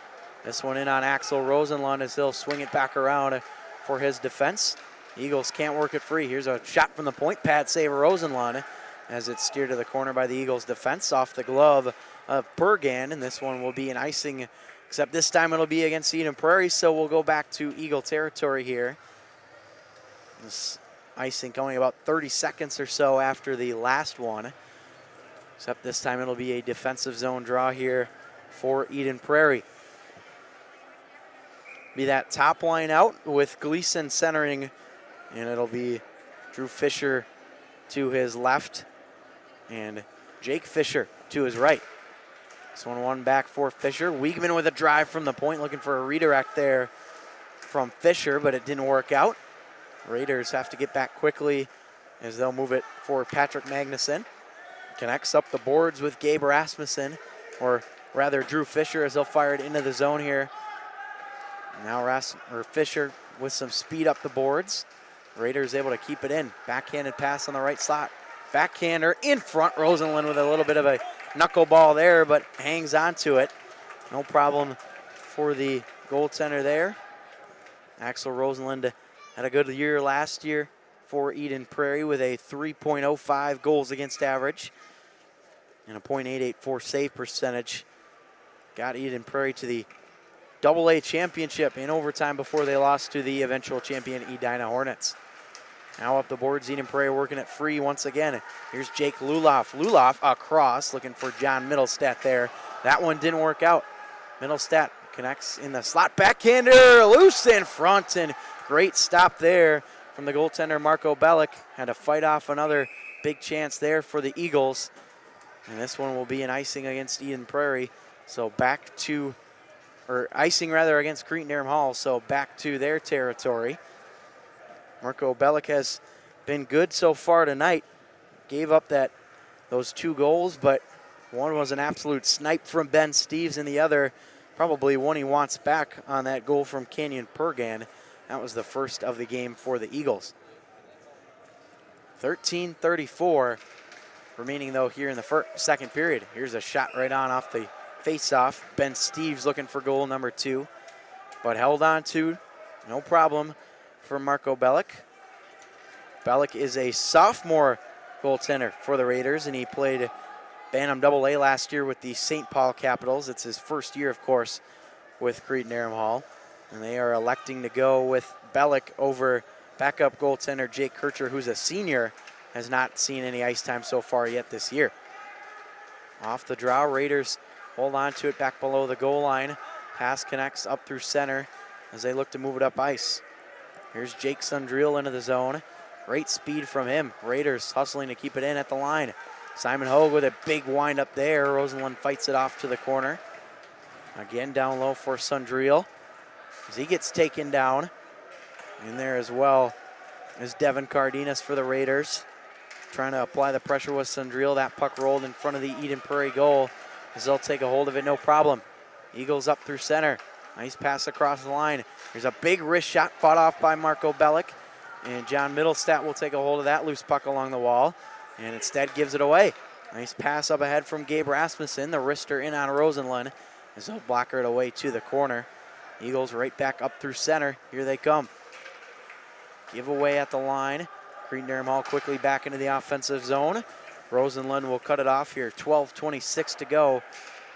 This one in on Axel Rosenlund as he'll swing it back around for his defense. Eagles can't work it free. Here's a shot from the point pad save of Rosenlund as it's steered to the corner by the Eagles defense off the glove of Pergan, and this one will be an icing, except this time it'll be against Eden Prairie, so we'll go back to Eagle territory here. This icing coming about 30 seconds or so after the last one. Except this time it'll be a defensive zone draw here for Eden Prairie. Be that top line out with Gleason centering, and it'll be Drew Fisher to his left and Jake Fisher to his right. This one back for Fisher. Wiegman with a drive from the point, looking for a redirect there from Fisher, but it didn't work out. Raiders have to get back quickly as they'll move it for Patrick Magnuson. Connects up the boards with Gabe Rasmussen, or rather Drew Fisher, as they'll fire it into the zone here. Now Fisher with some speed up the boards. Raiders able to keep it in. Backhanded pass on the right slot. Backhander in front. Rosenlund with a little bit of a knuckleball there, but hangs on to it. No problem for the goaltender there. Axel Rosenlund had a good year last year for Eden Prairie with a 3.05 goals against average and a .884 save percentage. Got Eden Prairie to the AA championship in overtime before they lost to the eventual champion Edina Hornets. Now up the boards, Eden Prairie working it free once again. Here's Jake Luloff. Luloff across, looking for John Middlestat there. That one didn't work out. Middlestat connects in the slot. Backhander loose in front, and great stop there from the goaltender Marco Bellick. Had to fight off another big chance there for the Eagles. And this one will be an icing against Eden Prairie. So back to, or icing rather against Cretin-Derham Hall, so back to their territory. Marco Bellick has been good so far tonight. Gave up those 2 goals, but one was an absolute snipe from Ben Steves, and the other probably one he wants back on that goal from Kenyon Pergan. That was the first of the game for the Eagles. 13:34 remaining though here in the second period. Here's a shot right on off the face-off. Ben Steves looking for goal number 2, but held on to, no problem for Marco Bellick. Bellick is a sophomore goaltender for the Raiders, and he played Bantam AA last year with the St. Paul Capitals. It's his first year, of course, with Cretin-Derham Hall, and they are electing to go with Bellick over backup goaltender Jake Kircher, who's a senior, has not seen any ice time so far yet this year. Off the draw, Raiders hold on to it back below the goal line. Pass connects up through center as they look to move it up ice. Here's Jake Sundriel into the zone. Great speed from him. Raiders hustling to keep it in at the line. Simon Hogue with a big wind up there. Rosenlund fights it off to the corner. Again down low for Sundriel as he gets taken down. In there as well is Devin Cardenas for the Raiders. Trying to apply the pressure with Sundriel. That puck rolled in front of the Eden Prairie goal as they'll take a hold of it, no problem. Eagles up through center. Nice pass across the line. There's a big wrist shot fought off by Marco Bellick, and John Middlestat will take a hold of that loose puck along the wall, and instead gives it away. Nice pass up ahead from Gabe Rasmussen. The wrister in on Rosenlund as they'll blocker it away to the corner. Eagles right back up through center. Here they come. Give away at the line. Cretin-Derham Hall quickly back into the offensive zone. Rosenlund will cut it off here. 12:26 to go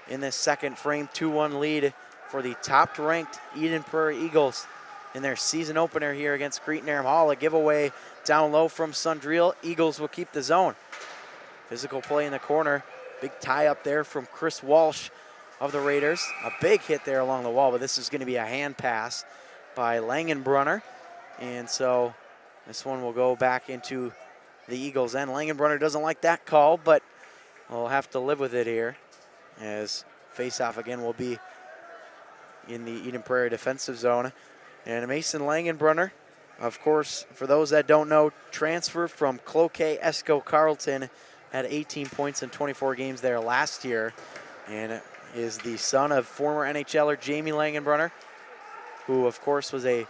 in this second frame. 2-1 lead for the top-ranked Eden Prairie Eagles in their season opener here against Cretin-Derham Hall. A giveaway down low from Sundriel. Eagles will keep the zone. Physical play in the corner. Big tie up there from Chris Walsh of the Raiders. A big hit there along the wall, but this is going to be a hand pass by Langenbrunner. And so this one will go back into the Eagles' end. Langenbrunner doesn't like that call, but we'll have to live with it here as face-off again will be in the Eden Prairie defensive zone. And Mason Langenbrunner, of course, for those that don't know, transfer from Cloquet Esco Carleton, had 18 points in 24 games there last year, and is the son of former NHLer Jamie Langenbrunner, who of course was a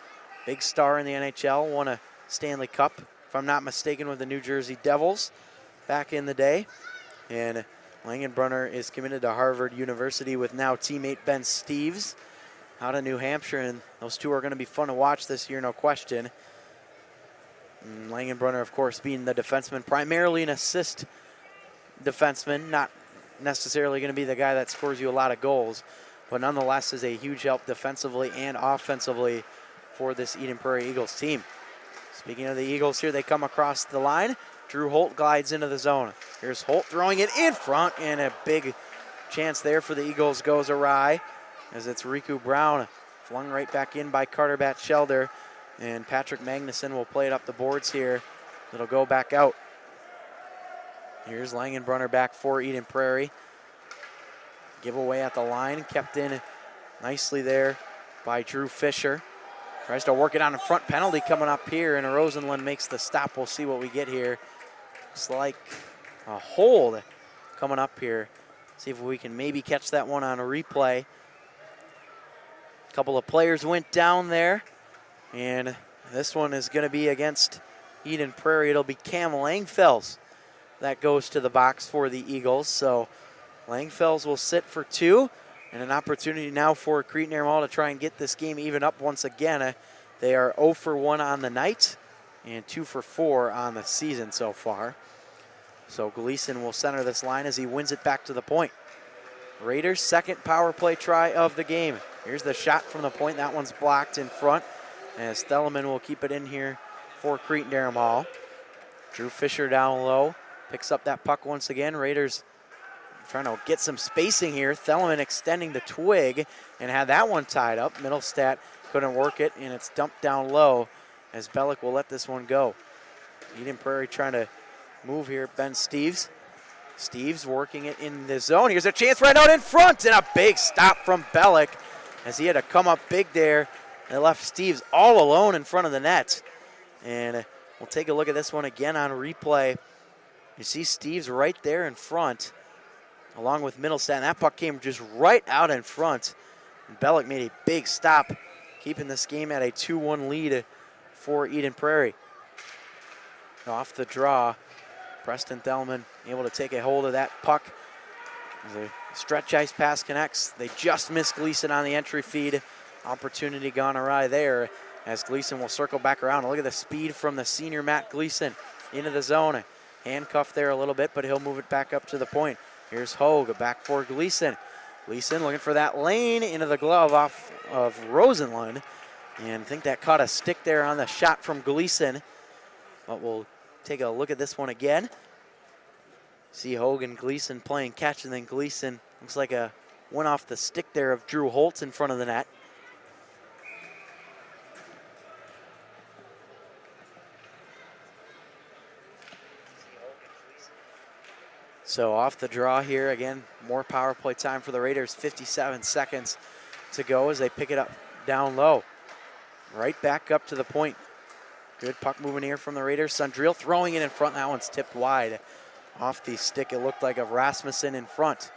big star in the NHL, won a Stanley Cup, if I'm not mistaken, with the New Jersey Devils back in the day. And Langenbrunner is committed to Harvard University with now teammate Ben Steves out of New Hampshire, and those two are going to be fun to watch this year, no question. And Langenbrunner, of course, being the defenseman, primarily an assist defenseman, not necessarily going to be the guy that scores you a lot of goals, but nonetheless is a huge help defensively and offensively for this Eden Prairie Eagles team. Speaking of the Eagles here, they come across the line. Drew Holt glides into the zone. Here's Holt throwing it in front, and a big chance there for the Eagles goes awry as it's Riku Brown flung right back in by Carter Batchelder, and Patrick Magnuson will play it up the boards here. It'll go back out. Here's Langenbrunner back for Eden Prairie. Giveaway at the line, kept in nicely there by Drew Fisher. Tries to work it on in front, penalty coming up here, and Rosenlund makes the stop. We'll see what we get here. Looks like a hold coming up here. See if we can maybe catch that one on a replay. A couple of players went down there, and this one is going to be against Eden Prairie. It'll be Cam Langfels that goes to the box for the Eagles. So Langfels will sit for 2, and an opportunity now for Cretin-Derham Hall to try and get this game even up once again. They are 0 for 1 on the night and 2 for 4 on the season so far. So Gleason will center this line as he wins it back to the point. Raiders' second power play try of the game. Here's the shot from the point. That one's blocked in front as Thelleman will keep it in here for Cretin-Derham Hall. Drew Fisher down low, picks up that puck once again. Raiders trying to get some spacing here. Thelleman extending the twig and had that one tied up. Middlestat couldn't work it, and it's dumped down low as Bellick will let this one go. Eden Prairie trying to move here. Ben Steves. Steves working it in the zone. Here's a chance right out in front, and a big stop from Bellick as he had to come up big there. And left Steves all alone in front of the net. And we'll take a look at this one again on replay. You see Steves right there in front, along with Middlestat. And that puck came just right out in front. And Bellick made a big stop, keeping this game at a 2-1 lead for Eden Prairie. Off the draw, Preston Thelleman able to take a hold of that puck. The stretch ice pass connects. They just missed Gleason on the entry feed. Opportunity gone awry there as Gleason will circle back around. Look at the speed from the senior Matt Gleason into the zone. Handcuffed there a little bit, but he'll move it back up to the point. Here's Hogue back for Gleason. Gleason looking for that lane into the glove off of Rosenlund. And I think that caught a stick there on the shot from Gleason. But we'll take a look at this one again. See Hogue and Gleason playing catch, and then Gleason looks like a went off the stick there of Drew Holtz in front of the net. So off the draw here, again, more power play time for the Raiders. 57 seconds to go as they pick it up down low. Right back up to the point. Good puck moving here from the Raiders. Sundriel throwing it in front. That one's tipped wide. Off the stick, it looked like of Rasmussen in front.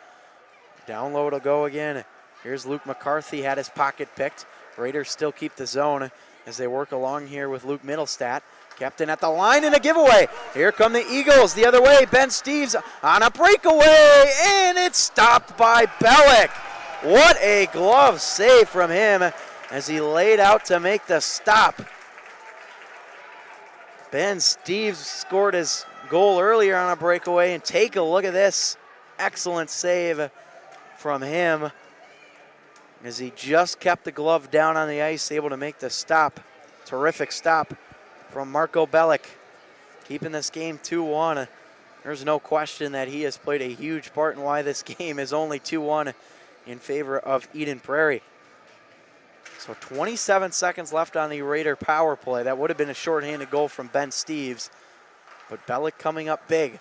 Down low to go again. Here's Luke McCarthy, had his pocket picked. Raiders still keep the zone as they work along here with Luke Middlestat. Captain at the line and a giveaway. Here come the Eagles the other way. Ben Steves on a breakaway, and it's stopped by Bellick. What a glove save from him as he laid out to make the stop. Ben Steves scored his goal earlier on a breakaway, and take a look at this. Excellent save from him as he just kept the glove down on the ice, able to make the stop. Terrific stop from Marco Bellick, keeping this game 2-1. There's no question that he has played a huge part in why this game is only 2-1 in favor of Eden Prairie. So 27 seconds left on the Raider power play. That would have been a shorthanded goal from Ben Steves, but Bellick coming up big.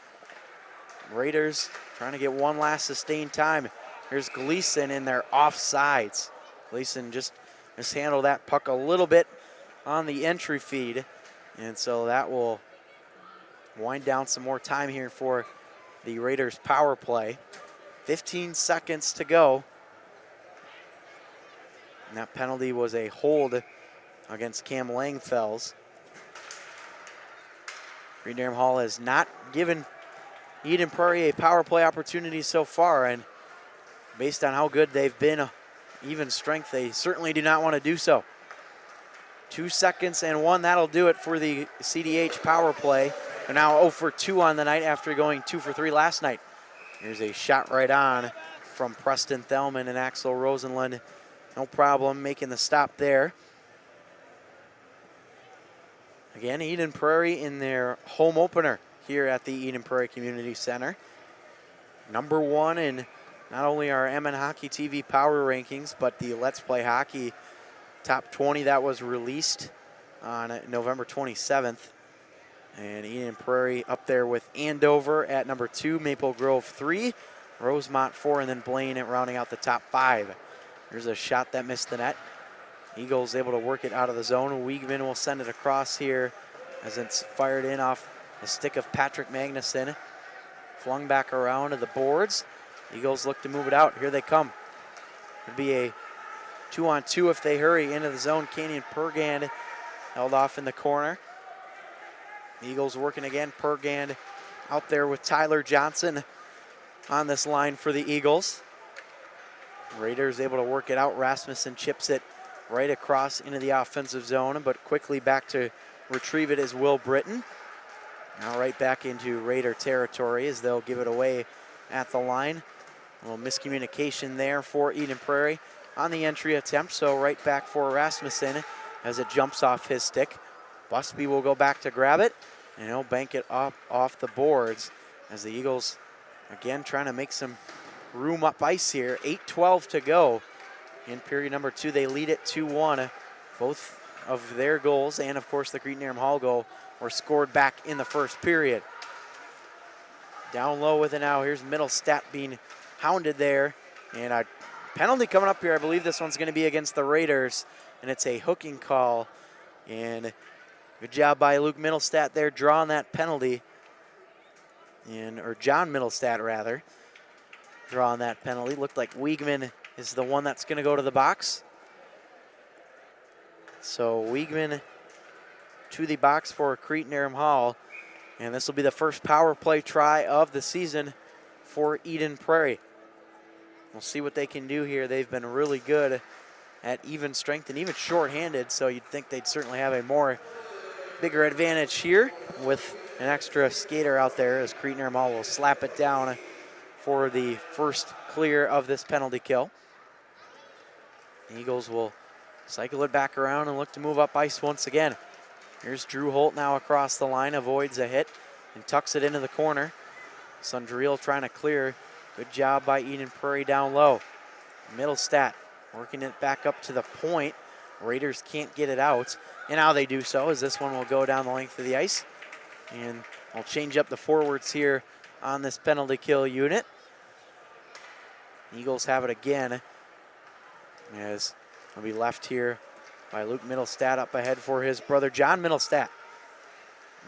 Raiders trying to get one last sustained time. Here's Gleason in their offsides. Gleason just mishandled that puck a little bit on the entry feed, and so that will wind down some more time here for the Raiders power play. 15 seconds to go. And that penalty was a hold against Cam Langfels. Cretin-Derham Hall has not given Eden Prairie a power play opportunity so far, and based on how good they've been, even strength, they certainly do not want to do so. 2 seconds and 1, that'll do it for the CDH power play. They're now 0 for 2 on the night after going 2 for 3 last night. Here's a shot right on from Preston Thelleman and Axel Again, Eden Prairie in their home opener here at the Eden Prairie Community Center. #1 in not only our MN Hockey TV Power Rankings, but the Let's Play Hockey Top 20 that was released on November 27th. And Eden Prairie up there with Andover at #2, Maple Grove 3, Rosemont 4, and then Blaine rounding out the top 5. There's a shot that missed the net. Eagles able to work it out of the zone. Wiegman will send it across here as it's fired in off the stick of Patrick Magnuson. Flung back around to the boards. Eagles look to move it out. Here they come. It'll be a 2-on-2 if they hurry into the zone. Canyon Pergand held off in the corner. Eagles working again. Pergand out there with Tyler Johnson on this line for the Eagles. Raiders able to work it out. Rasmussen chips it right across into the offensive zone, but quickly back to retrieve it is Will Britton. Now right back into Raider territory as they'll give it away at the line. A little miscommunication there for Eden Prairie on the entry attempt, so right back for Rasmussen as it jumps off his stick. Busby will go back to grab it, and he'll bank it up off the boards as the Eagles, again, trying to make some room up ice here. 8:12 to go in period #2. They lead it 2-1. Both of their goals and, of course, the Cretin-Derham Hall goal were scored back in the first period. Down low with it now. Here's Middlestat being hounded there. And a penalty coming up here. I believe this one's going to be against the Raiders, and it's a hooking call. And good job by Luke Middlestat there drawing that penalty. Or John Middlestat, rather, drawing that penalty. Looked like Wiegman is the one that's going to go to the box. So Wiegman to the box for Cretin-Derham Hall. And this will be the first power play try of the season for Eden Prairie. We'll see what they can do here. They've been really good at even strength and even shorthanded, so you'd think they'd certainly have a bigger advantage here with an extra skater out there as Cretin-Derham Hall will slap it down for the first clear of this penalty kill. The Eagles will cycle it back around and look to move up ice once again. Here's Drew Holt now across the line, avoids a hit and tucks it into the corner. Sundriel trying to clear. Good job by Eden Prairie down low. Middlestat working it back up to the point. Raiders can't get it out. And now they do so as this one will go down the length of the ice. And I'll change up the forwards here on this penalty kill unit. Eagles have it again as it'll be left here by Luke Middlestat up ahead for his brother John Middlestat.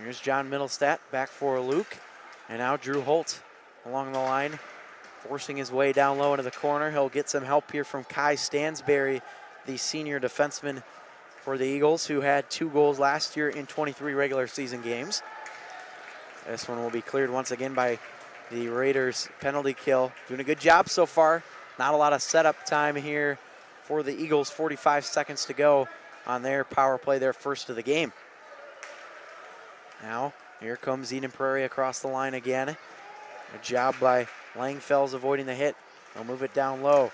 Here's John Middlestat back for Luke. And now Drew Holt along the line, forcing his way down low into the corner. He'll get some help here from Kai Stansberry, the senior defenseman for the Eagles, who had 2 goals last year in 23 regular season games. This one will be cleared once again by the Raiders penalty kill. Doing a good job so far. Not a lot of setup time here for the Eagles. 45 seconds to go on their power play, their first of the game. Now, here comes Eden Prairie across the line again. A job by Langfels avoiding the hit. They'll move it down low.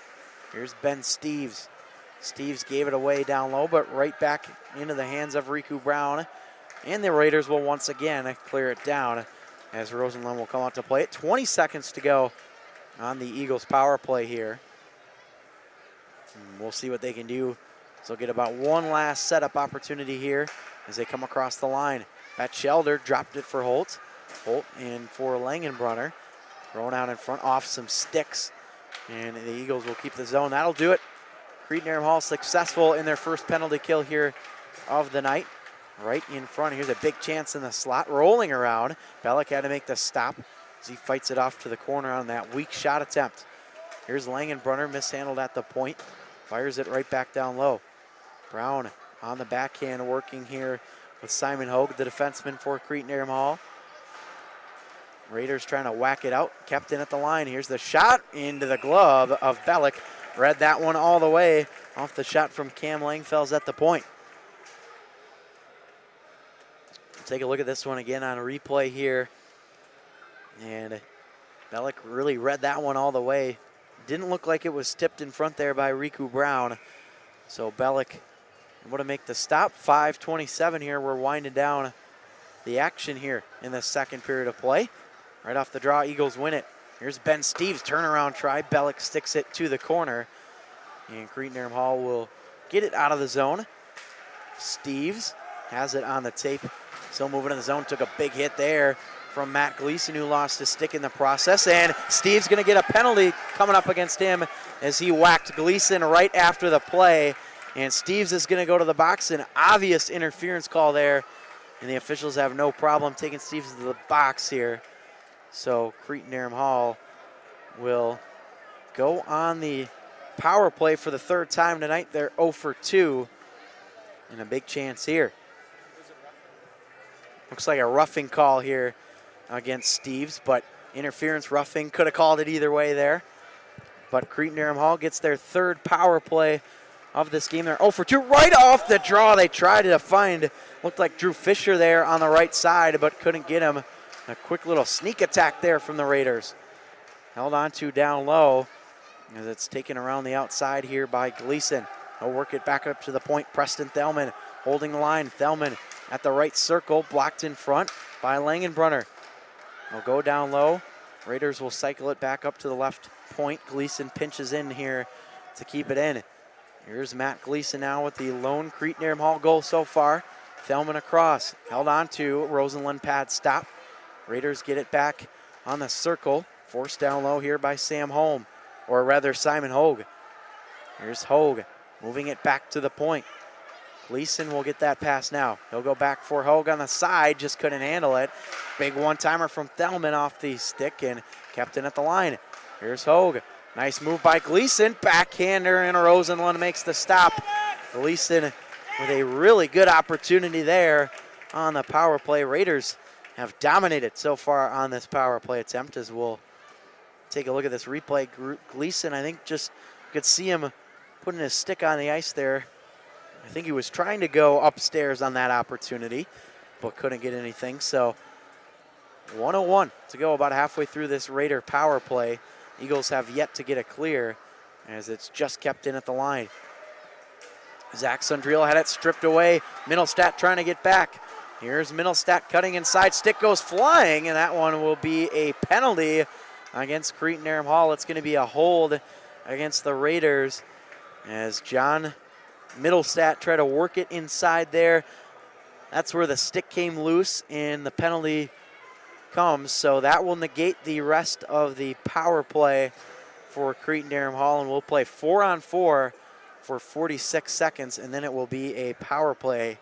Here's Ben Steeves. Steeves gave it away down low, but right back into the hands of Riku Brown. And the Raiders will once again clear it down as Rosenlund will come out to play it. 20 seconds to go on the Eagles power play here. And we'll see what they can do. So get about one last setup opportunity here as they come across the line. Batchelder dropped it for Holt. Holt and for Langenbrunner. Thrown out in front off some sticks. And the Eagles will keep the zone. That'll do it. Cretin-Derham Hall successful in their first penalty kill here of the night. Right in front. Here's a big chance in the slot. Rolling around. Bellick had to make the stop as he fights it off to the corner on that weak shot attempt. Here's Langenbrunner, mishandled at the point. Fires it right back down low. Brown on the backhand working here with Simon Hogue, the defenseman for Cretin-Derham Hall. Raiders trying to whack it out. Kept in at the line. Here's the shot into the glove of Bellick. Read that one all the way off the shot from Cam Langfels at the point. Take a look at this one again on a replay here. And Bellick really read that one all the way. Didn't look like it was tipped in front there by Riku Brown. So Bellick able to make the stop. 5:27 here. We're winding down the action here in the second period of play. Right off the draw, Eagles win it. Here's Ben Steves, turnaround try. Bellick sticks it to the corner. And Cretin-Derham Hall will get it out of the zone. Steves has it on the tape. Still moving in the zone. Took a big hit there from Matt Gleason, who lost his stick in the process. And Steves going to get a penalty coming up against him as he whacked Gleason right after the play. And Steves is going to go to the box. An obvious interference call there. And the officials have no problem taking Steves to the box here. So Cretin-Derham Hall will go on the power play for the third time tonight. They're 0 for 2. And a big chance here. Looks like a roughing call here against Steves, but interference, roughing, could have called it either way there. But Cretin-Derham Hall gets their third power play of this game. They're 0 for 2 right off the draw. They tried to find, looked like Drew Fisher there on the right side, but couldn't get him. A quick little sneak attack there from the Raiders. Held on to down low as it's taken around the outside here by Gleason. He'll work it back up to the point. Preston Thelman holding the line. Thelman at the right circle, blocked in front by Langenbrunner. He'll go down low. Raiders will cycle it back up to the left point. Gleason pinches in here to keep it in. Here's Matt Gleason now with the lone Cretin-Derham Hall goal so far. Thelman across, held on to. Rosenlund pad stop. Raiders get it back on the circle. Forced down low here by Sam Holm, or rather Simon Hogue. Here's Hogue moving it back to the point. Gleason will get that pass now. He'll go back for Hogue on the side, just couldn't handle it. Big one-timer from Thelman off the stick and kept it at the line. Here's Hogue. Nice move by Gleason. Backhander, and Rosenlund makes the stop. Gleason with a really good opportunity there on the power play. Raiders have dominated so far on this power play attempt. As we'll take a look at this replay. Gleason, I think, just could see him putting his stick on the ice there. I think he was trying to go upstairs on that opportunity, but couldn't get anything. So 1:01 to go, about halfway through this Raider power play. Eagles have yet to get a clear as it's just kept in at the line. Zach Sundriel had it stripped away. Middlestadt trying to get back. Here's Middlestadt cutting inside. Stick goes flying, and that one will be a penalty against Cretin-Derham Hall. It's going to be a hold against the Raiders as John Middlestadt tried to work it inside there. That's where the stick came loose and the penalty comes. So that will negate the rest of the power play for Cretin-Derham Hall, and we'll play 4-on-4 for 46 seconds, and then it will be a power play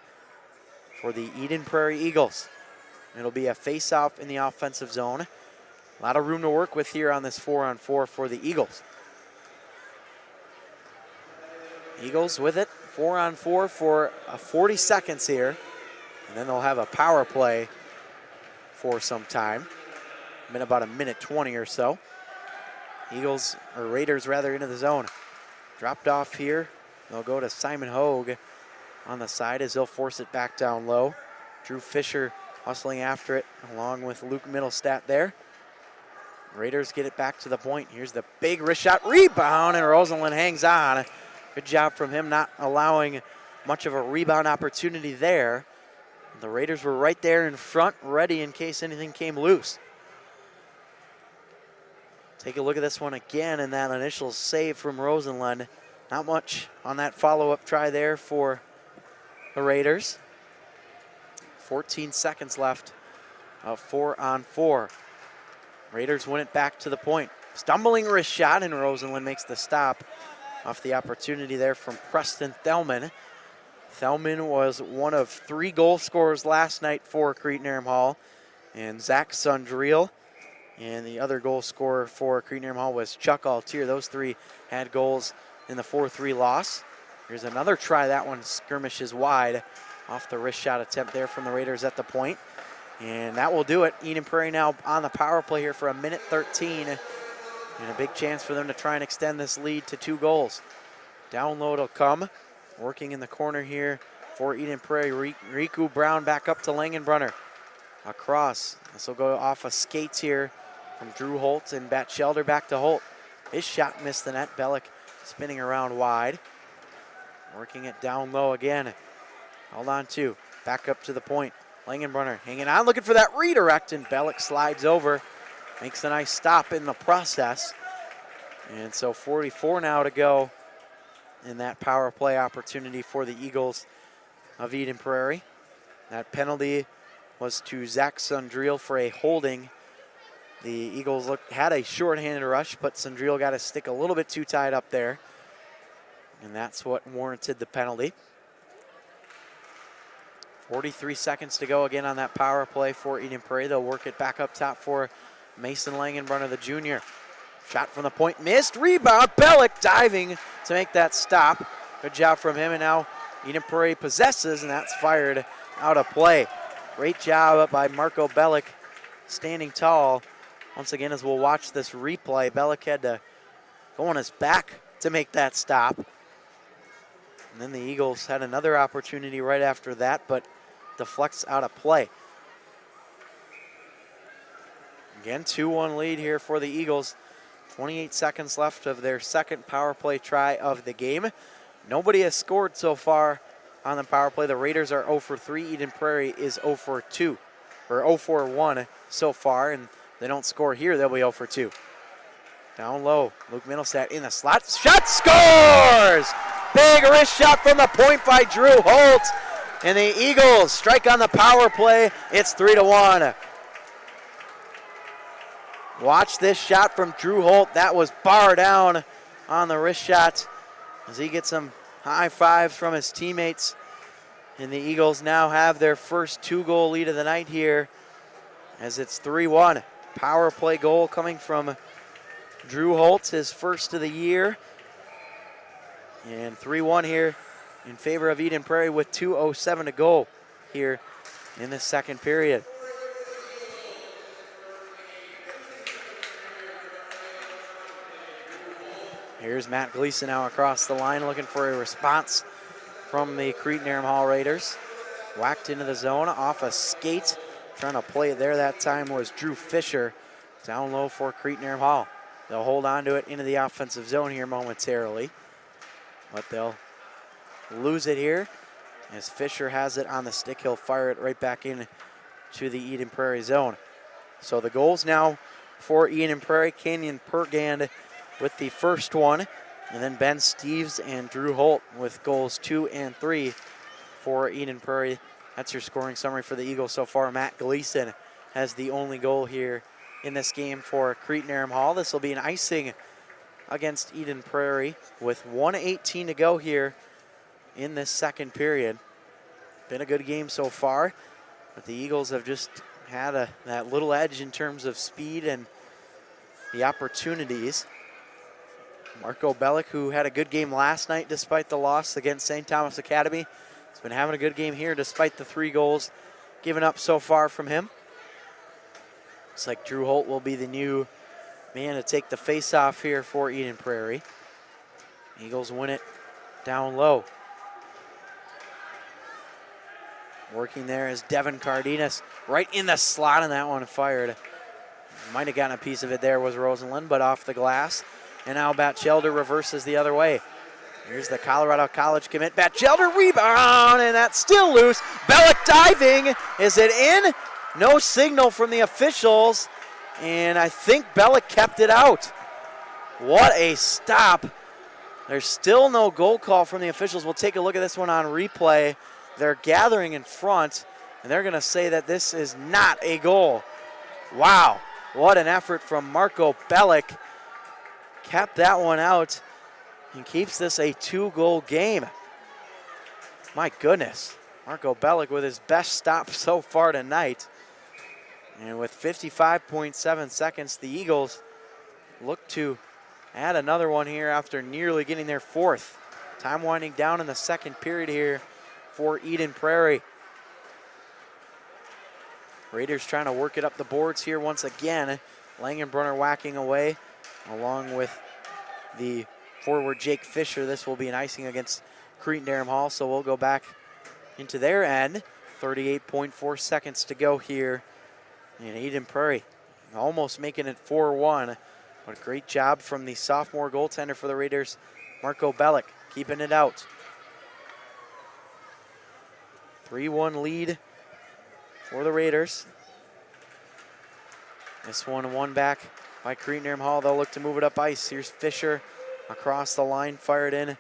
for the Eden Prairie Eagles. It'll be a face-off in the offensive zone. A lot of room to work with here on this 4-on-4 for the Eagles. Eagles with it, 4-on-4 for 40 seconds here. And then they'll have a power play for some time. Been about a minute 20 or so. Raiders rather, into the zone. Dropped off here. They'll go to Simon Hogue on the side as they'll force it back down low. Drew Fisher hustling after it along with Luke Middlestadt there. Raiders get it back to the point. Here's the big wrist shot, rebound, and Rosenlund hangs on. Good job from him not allowing much of a rebound opportunity there. The Raiders were right there in front, ready in case anything came loose. Take a look at this one again, and that initial save from Rosenlund. Not much on that follow-up try there for the Raiders. 14 seconds left of 4-on-4. Raiders win it back to the point. Stumbling wrist shot, and Rosenlund makes the stop off the opportunity there from Preston Thelman. Thelman was one of 3 goal scorers last night for Cretin-Derham Hall, and Zach Sundriel. And the other goal scorer for Cretin-Derham Hall was Chuck Altier. Those 3 had goals in the 4-3 loss. Here's another try. That one skirmishes wide off the wrist shot attempt there from the Raiders at the point. And that will do it. Eden Prairie now on the power play here for a minute 13. And a big chance for them to try and extend this lead to 2 goals. Down low it'll come. Working in the corner here for Eden Prairie. Riku Brown back up to Langenbrunner. Across. This will go off of skates here from Drew Holt and Batchelder back to Holt. His shot missed the net. Bellick spinning around wide. Working it down low again. Held on to. Back up to the point. Langenbrunner hanging on, looking for that redirect, and Bellick slides over. Makes a nice stop in the process. And so 44 now to go in that power play opportunity for the Eagles of Eden Prairie. That penalty was to Zach Sundriel for a holding. The Eagles had a shorthanded rush, but Sundriel got his stick a little bit too tied up there. And that's what warranted the penalty. 43 seconds to go again on that power play for Eden Prairie. They'll work it back up top for Mason Langenbrunner, the junior. Shot from the point, missed, rebound, Bellick diving to make that stop. Good job from him, and now Eden Prairie possesses, and that's fired out of play. Great job by Marco Bellick, standing tall. Once again, as we'll watch this replay, Bellick had to go on his back to make that stop. And then the Eagles had another opportunity right after that, but deflects out of play. Again, 2-1 lead here for the Eagles. 28 seconds left of their second power play try of the game. Nobody has scored so far on the power play. The Raiders are 0 for 3. Eden Prairie is 0 for 2, or 0 for 1 so far, and they don't score here, they'll be 0 for 2. Down low, Luke Middlestat in the slot. Shot, scores! Big wrist shot from the point by Drew Holt. And the Eagles strike on the power play. It's 3-1. Watch this shot from Drew Holt. That was bar down on the wrist shot as he gets some high fives from his teammates. And the Eagles now have their first 2-goal lead of the night here as it's 3-1. Power play goal coming from Drew Holt, his first of the year. And 3-1 here in favor of Eden Prairie with 2:07 to go here in the second period. Here's Matt Gleason now across the line looking for a response from the Cretin-Derham Hall Raiders. Whacked into the zone off a skate. Trying to play it there that time was Drew Fisher. Down low for Cretin-Derham Hall. They'll hold on to it into the offensive zone here momentarily. But they'll lose it here. As Fisher has it on the stick, he'll fire it right back in to the Eden Prairie zone. So the goals now for Eden Prairie, Kenyon Pergand with the first one, and then Ben Steves and Drew Holt with goals 2 and 3 for Eden Prairie. That's your scoring summary for the Eagles so far. Matt Gleason has the only goal here in this game for Cretin-Derham Hall. This will be an icing against Eden Prairie with 1:18 to go here in this second period. Been a good game so far, but the Eagles have just had that little edge in terms of speed and the opportunities. Marco Bellick, who had a good game last night despite the loss against St. Thomas Academy, has been having a good game here despite the 3 goals given up so far from him. Looks like Drew Holt will be the new man to take the face-off here for Eden Prairie. Eagles win it down low. Working there is Devin Cardenas, right in the slot on that one, fired. Might have gotten a piece of it there was Rosenlund, but off the glass. And now Batchelder reverses the other way. Here's the Colorado College commit. Batchelder rebound, and that's still loose. Bellick diving. Is it in? No signal from the officials. And I think Bellick kept it out. What a stop. There's still no goal call from the officials. We'll take a look at this one on replay. They're gathering in front, and they're going to say that this is not a goal. Wow, what an effort from Marco Bellick. Kept that one out and keeps this a 2-goal game. My goodness, Marco Bellick with his best stop so far tonight. And with 55.7 seconds, the Eagles look to add another one here after nearly getting their 4th. Time winding down in the second period here for Eden Prairie. Raiders trying to work it up the boards here once again. Langenbrunner whacking away along with the forward Jake Fisher. This will be an icing against Cretin-Derham Hall, so we'll go back into their end. 38.4 seconds to go here in Eden Prairie. Almost making it 4-1, but a great job from the sophomore goaltender for the Raiders, Marco Bellick, keeping it out. 3-1 lead for the Raiders. This one won back by Cretin-Derham Hall. They'll look to move it up ice. Here's Fisher across the line, fired in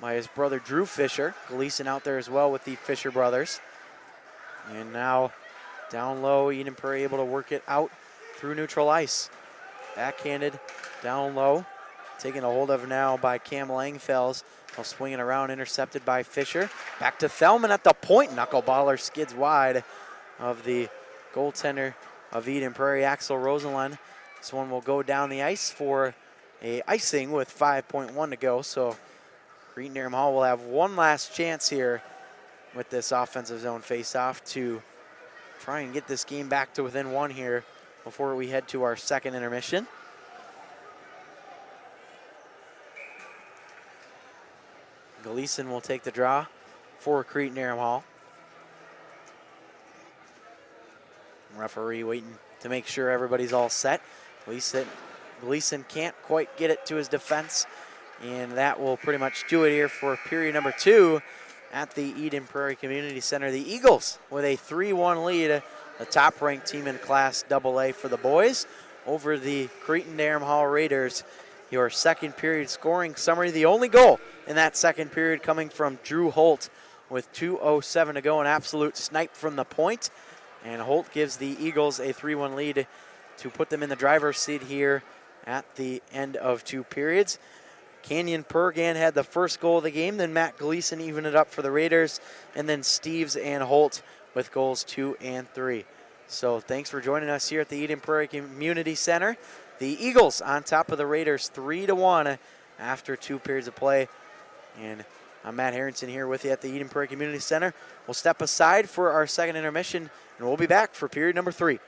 by his brother Drew Fisher. Gleason out there as well with the Fisher brothers. And now down low, Eden Prairie able to work it out through neutral ice. Backhanded, down low. Taken a hold of now by Cam Langfels. He'll swing it around, intercepted by Fisher. Back to Thelman at the point. Knuckleballer skids wide of the goaltender of Eden Prairie, Axel Rosenlund. This one will go down the ice for a icing with 5.1 to go. So Cretin-Derham Hall will have one last chance here with this offensive zone faceoff to try and get this game back to within one here before we head to our second intermission. Gleason will take the draw for Cretin-Derham Hall. Referee waiting to make sure everybody's all set. Gleason can't quite get it to his defense, and that will pretty much do it here for period number 2 at the Eden Prairie Community Center. The Eagles with a 3-1 lead, the top-ranked team in Class AA for the boys over the Cretin-Derham Hall Raiders. Your second period scoring summary. The only goal in that second period coming from Drew Holt with 2:07 to go, an absolute snipe from the point. And Holt gives the Eagles a 3-1 lead to put them in the driver's seat here at the end of 2 periods. Canyon Pergan had the first goal of the game, then Matt Gleason evened it up for the Raiders, and then Steves and Holt with goals 2 and 3. So thanks for joining us here at the Eden Prairie Community Center. The Eagles on top of the Raiders 3-1 after 2 periods of play. And I'm Matt Harrington here with you at the Eden Prairie Community Center. We'll step aside for our second intermission, and we'll be back for period number 3.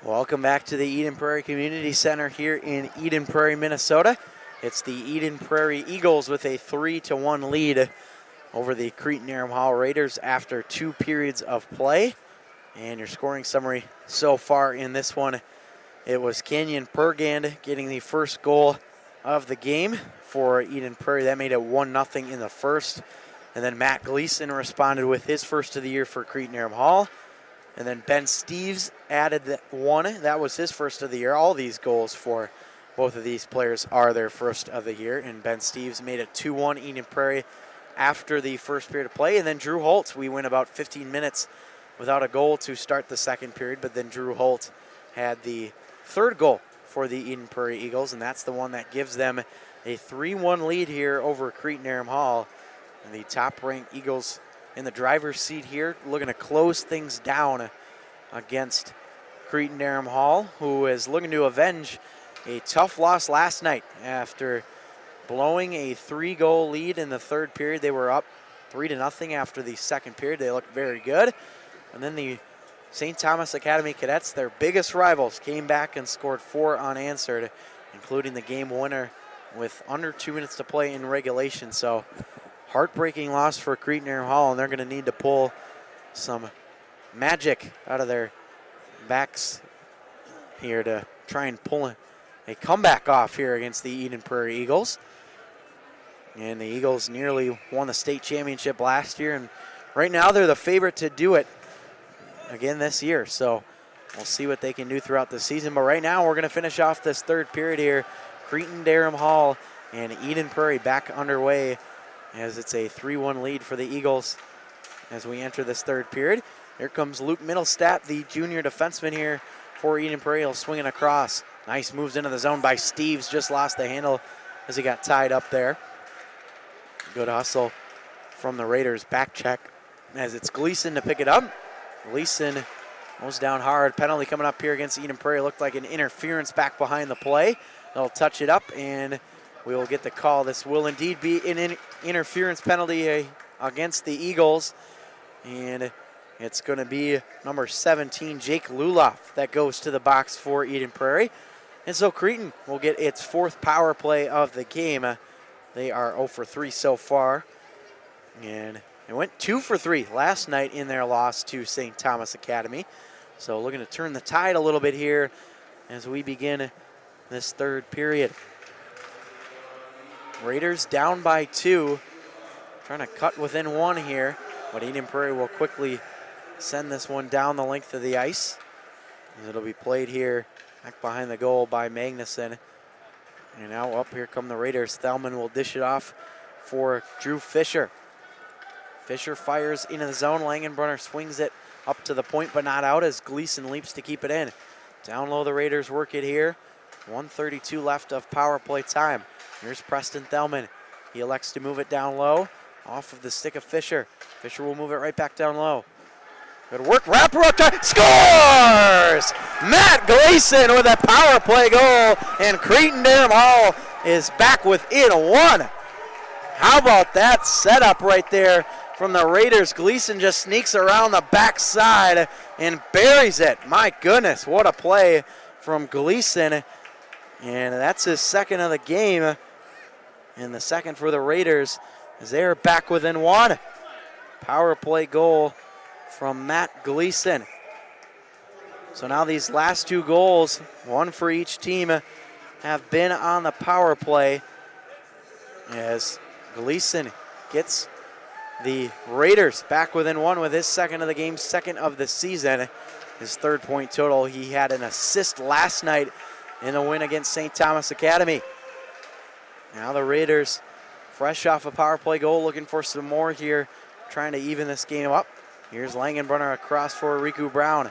Welcome back to the Eden Prairie Community Center here in Eden Prairie, Minnesota. It's the Eden Prairie Eagles with a 3-1 lead over the Cretin-Derham Hall Raiders after 2 periods of play. And your scoring summary so far in this one, it was Kenyon Pergand getting the first goal of the game for Eden Prairie. That made it 1-0 in the first. And then Matt Gleason responded with his first of the year for Cretin-Derham Hall. And then Ben Steves added one. That was his first of the year. All these goals for both of these players are their first of the year. And Ben Steves made it 2-1 Eden Prairie after the first period of play. And then Drew Holt, we went about 15 minutes without a goal to start the second period. But then Drew Holt had the third goal for the Eden Prairie Eagles. And that's the one that gives them a 3-1 lead here over Cretin-Derham Hall. And the top-ranked Eagles in the driver's seat here, looking to close things down against Cretin-Derham Hall, who is looking to avenge a tough loss last night after blowing a 3-goal lead in the third period. They were up 3-0 after the second period. They looked very good. And then the St. Thomas Academy Cadets, their biggest rivals, came back and scored 4 unanswered, including the game winner with under 2 minutes to play in regulation. So heartbreaking loss for Cretin-Derham Hall, and they're going to need to pull some magic out of their backs here to try and pull a comeback off here against the Eden Prairie Eagles. And the Eagles nearly won the state championship last year, and right now they're the favorite to do it again this year. So we'll see what they can do throughout the season. But right now we're going to finish off this third period here. Cretin-Derham Hall and Eden Prairie back underway, as it's a 3-1 lead for the Eagles as we enter this third period. Here comes Luke Middlestat, the junior defenseman here for Eden Prairie. He'll swing it across. Nice moves into the zone by Steves. Just lost the handle as he got tied up there. Good hustle from the Raiders. Back check as it's Gleason to pick it up. Gleason goes down hard. Penalty coming up here against Eden Prairie. Looked like an interference back behind the play. They'll touch it up, and we will get the call. This will indeed be an interference penalty against the Eagles. And it's going to be number 17, Jake Luloff, that goes to the box for Eden Prairie. And so Cretin will get its 4th power play of the game. They are 0 for 3 so far. And it went 2 for 3 last night in their loss to St. Thomas Academy. So looking to turn the tide a little bit here as we begin this third period. Raiders down by 2, trying to cut within 1 here, but Eden Prairie will quickly send this one down the length of the ice. It'll be played here back behind the goal by Magnuson. And now up here come the Raiders. Thelman will dish it off for Drew Fisher. Fisher fires into the zone. Langenbrunner swings it up to the point, but not out as Gleason leaps to keep it in. Down low, the Raiders work it here. 1:32 left of power play time. Here's Preston Thelman. He elects to move it down low off of the stick of Fisher. Fisher will move it right back down low. Good work, wraparound time, scores! Matt Gleason with a power play goal, and Cretin-Derham Hall is back within 1. How about that setup right there from the Raiders? Gleason just sneaks around the backside and buries it. My goodness, what a play from Gleason. And that's his second of the game, and the second for the Raiders as they are back within 1. Power play goal from Matt Gleason. So now these last 2 goals, 1 for each team, have been on the power play as Gleason gets the Raiders back within 1 with his second of the game, second of the season. His 3rd point total. He had an assist last night in the win against St. Thomas Academy. Now the Raiders, fresh off a power play goal, looking for some more here, trying to even this game up. Here's Langenbrunner across for Riku Brown.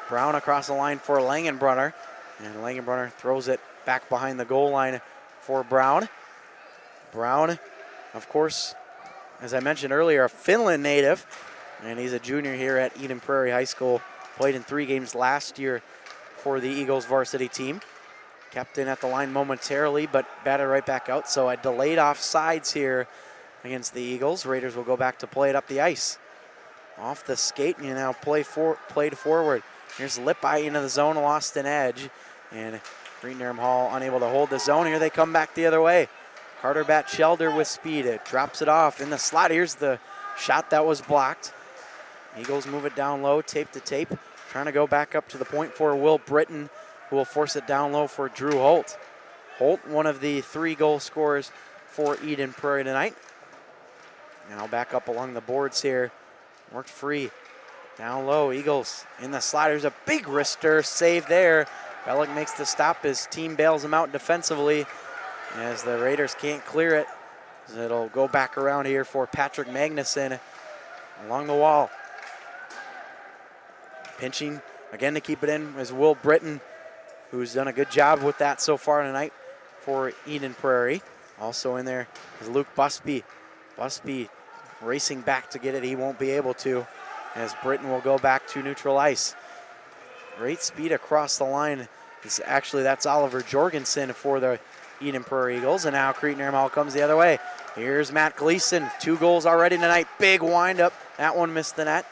Brown across the line for Langenbrunner. And Langenbrunner throws it back behind the goal line for Brown. Brown, of course, as I mentioned earlier, a Finland native. And he's a junior here at Eden Prairie High School. Played in 3 games last year for the Eagles varsity team. Kept in at the line momentarily, but batted right back out. So a delayed offsides here against the Eagles. Raiders will go back to play it up the ice. Off the skate, and now played forward. Here's Lippi into the zone, lost an edge. And Cretin-Derham Hall unable to hold the zone. Here they come back the other way. Carter Batchelder with speed. It drops it off in the slot. Here's the shot that was blocked. Eagles move it down low, tape to tape. Trying to go back up to the point for Will Britton, who will force it down low for Drew Holt. Holt, one of the 3 goal scorers for Eden Prairie tonight. Now back up along the boards here. Worked free. Down low, Eagles in the slot. There's a big wrister save there. Bellick makes the stop. His team bails him out defensively as the Raiders can't clear it. It'll go back around here for Patrick Magnuson along the wall. Pinching again to keep it in is Will Britton, who's done a good job with that so far tonight for Eden Prairie. Also in there is Luke Busby. Busby racing back to get it. He won't be able to, as Britton will go back to neutral ice. Great speed across the line. That's Oliver Jorgensen for the Eden Prairie Eagles. And now Cretin-Derham Hall comes the other way. Here's Matt Gleason. 2 goals already tonight. Big windup. That one missed the net.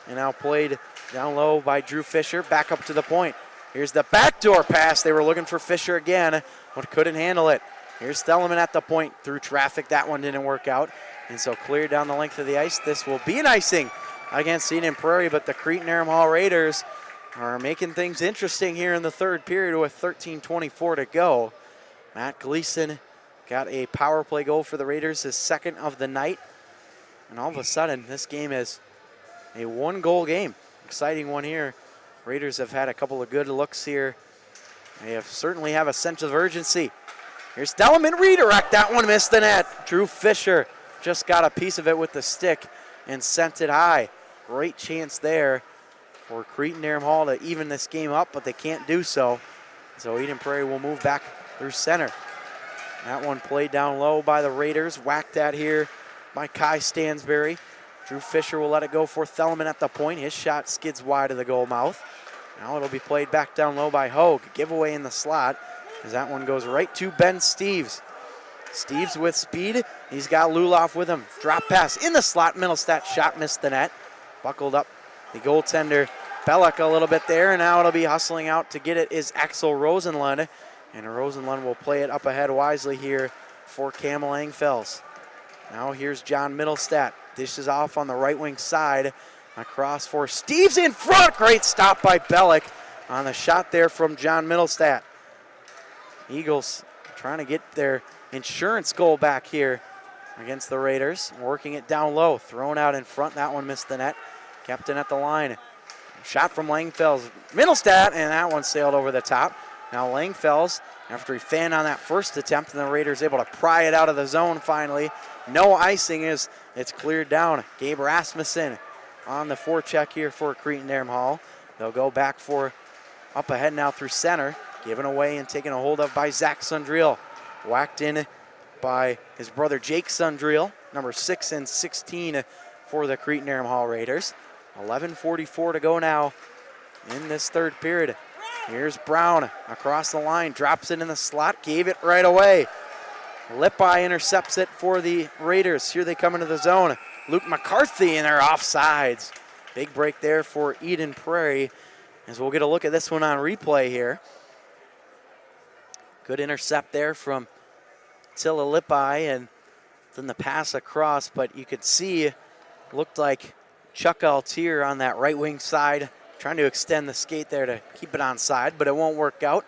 And now played down low by Drew Fisher. Back up to the point. Here's the backdoor pass. They were looking for Fisher again, but couldn't handle it. Here's Stellman at the point through traffic. That one didn't work out. And so clear down the length of the ice. This will be an icing against Eden Prairie, but the Cretin-Derham Hall Raiders are making things interesting here in the 3rd period with 13:24 to go. Matt Gleason got a power play goal for the Raiders, his 2nd of the night. And all of a sudden, this game is a 1-goal game. Exciting one here. Raiders have had a couple of good looks here. They certainly have a sense of urgency. Here's Stellman redirect. That one missed the net. Drew Fisher just got a piece of it with the stick and sent it high. Great chance there for Cretin-Derham Hall to even this game up, but they can't do so. So Eden Prairie will move back through center. That one played down low by the Raiders. Whacked at here by Kai Stansberry. Drew Fisher will let it go for Thelman at the point. His shot skids wide of the goal mouth. Now it'll be played back down low by Hogue. Giveaway in the slot as that one goes right to Ben Steeves. Steeves with speed. He's got Luloff with him. Drop pass in the slot. Middlestat shot missed the net. Buckled up the goaltender Bellick a little bit there. And now it'll be hustling out to get it is Axel Rosenlund. And Rosenlund will play it up ahead wisely here for Camel Engfels. Now here's John Middlestat. Dishes off on the right wing side. Across for Steeves in front. Great stop by Bellick on the shot there from John Middlestat. Eagles trying to get their insurance goal back here against the Raiders. Working it down low. Thrown out in front. That one missed the net. Kept in at the line. Shot from Langfels. Middlestat, and that one sailed over the top. Now Langfels, after he fanned on that first attempt, and the Raiders able to pry it out of the zone finally. No icing as it's cleared down. Gabe Rasmussen on the forecheck here for Cretin-Derham Hall. They'll go back for up ahead now through center. Given away and taken a hold of by Zach Sundriel. Whacked in by his brother Jake Sundriel, number 6 and 16 for the Cretin-Derham Hall Raiders. 11:44 to go now in this 3rd period. Here's Brown across the line, drops it in the slot, gave it right away. Lippi intercepts it for the Raiders. Here they come into the zone. Luke McCarthy and they're offsides. Big break there for Eden Prairie as we'll get a look at this one on replay here. Good intercept there from Tilla Lippi and then the pass across, but you could see looked like Chuck Altier on that right wing side trying to extend the skate there to keep it on side, but it won't work out.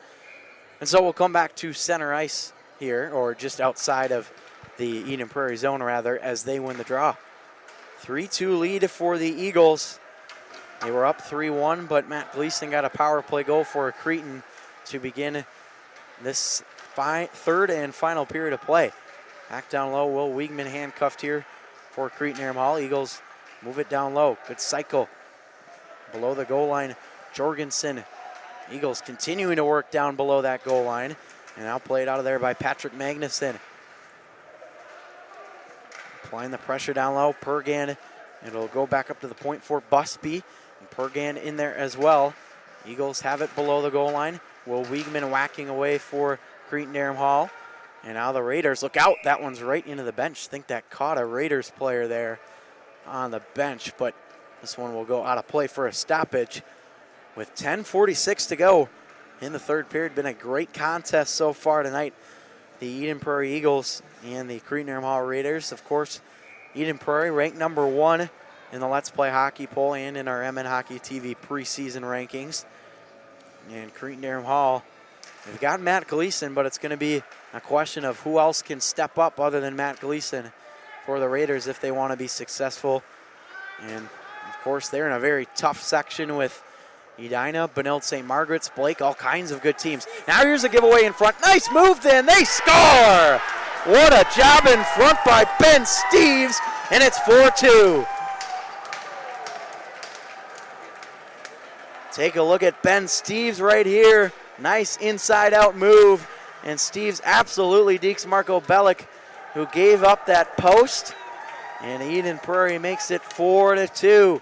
And so we'll come back to center ice here, or just outside of the Eden Prairie zone rather, as they win the draw. 3-2 lead for the Eagles. They were up 3-1, but Matt Gleason got a power play goal for Cretin to begin this 3rd and final period of play. Back down low, Will Wiegman handcuffed here for Cretin-Derham Hall. Eagles move it down low. Good cycle. Below the goal line, Jorgensen. Eagles continuing to work down below that goal line. And now played out of there by Patrick Magnuson. Applying the pressure down low. Pergan. It'll go back up to the point for Busby. And Pergan in there as well. Eagles have it below the goal line. Will Wiegman whacking away for Cretin-Derham Hall. And now the Raiders, look out, that one's right into the bench. I think that caught a Raiders player there on the bench, but this one will go out of play for a stoppage. with 10:46 to go in the third period. Been a great contest so far tonight. The Eden Prairie Eagles and the Cretin-Derham Hall Raiders. Of course, Eden Prairie ranked number 1 in the Let's Play Hockey poll and in our MN Hockey TV preseason rankings. And Cretin-Derham Hall, they've got Matt Gleason, but it's going to be a question of who else can step up other than Matt Gleason for the Raiders if they want to be successful. And of course, they're in a very tough section with Edina, Benilde St. Margaret's, Blake, all kinds of good teams. Now here's a giveaway in front. Nice move then, they score! What a job in front by Ben Steves, and it's 4-2. Take a look at Ben Steves right here. Nice inside-out move, and Steves absolutely dekes Marco Bellick, who gave up that post, and Eden Prairie makes it 4-2.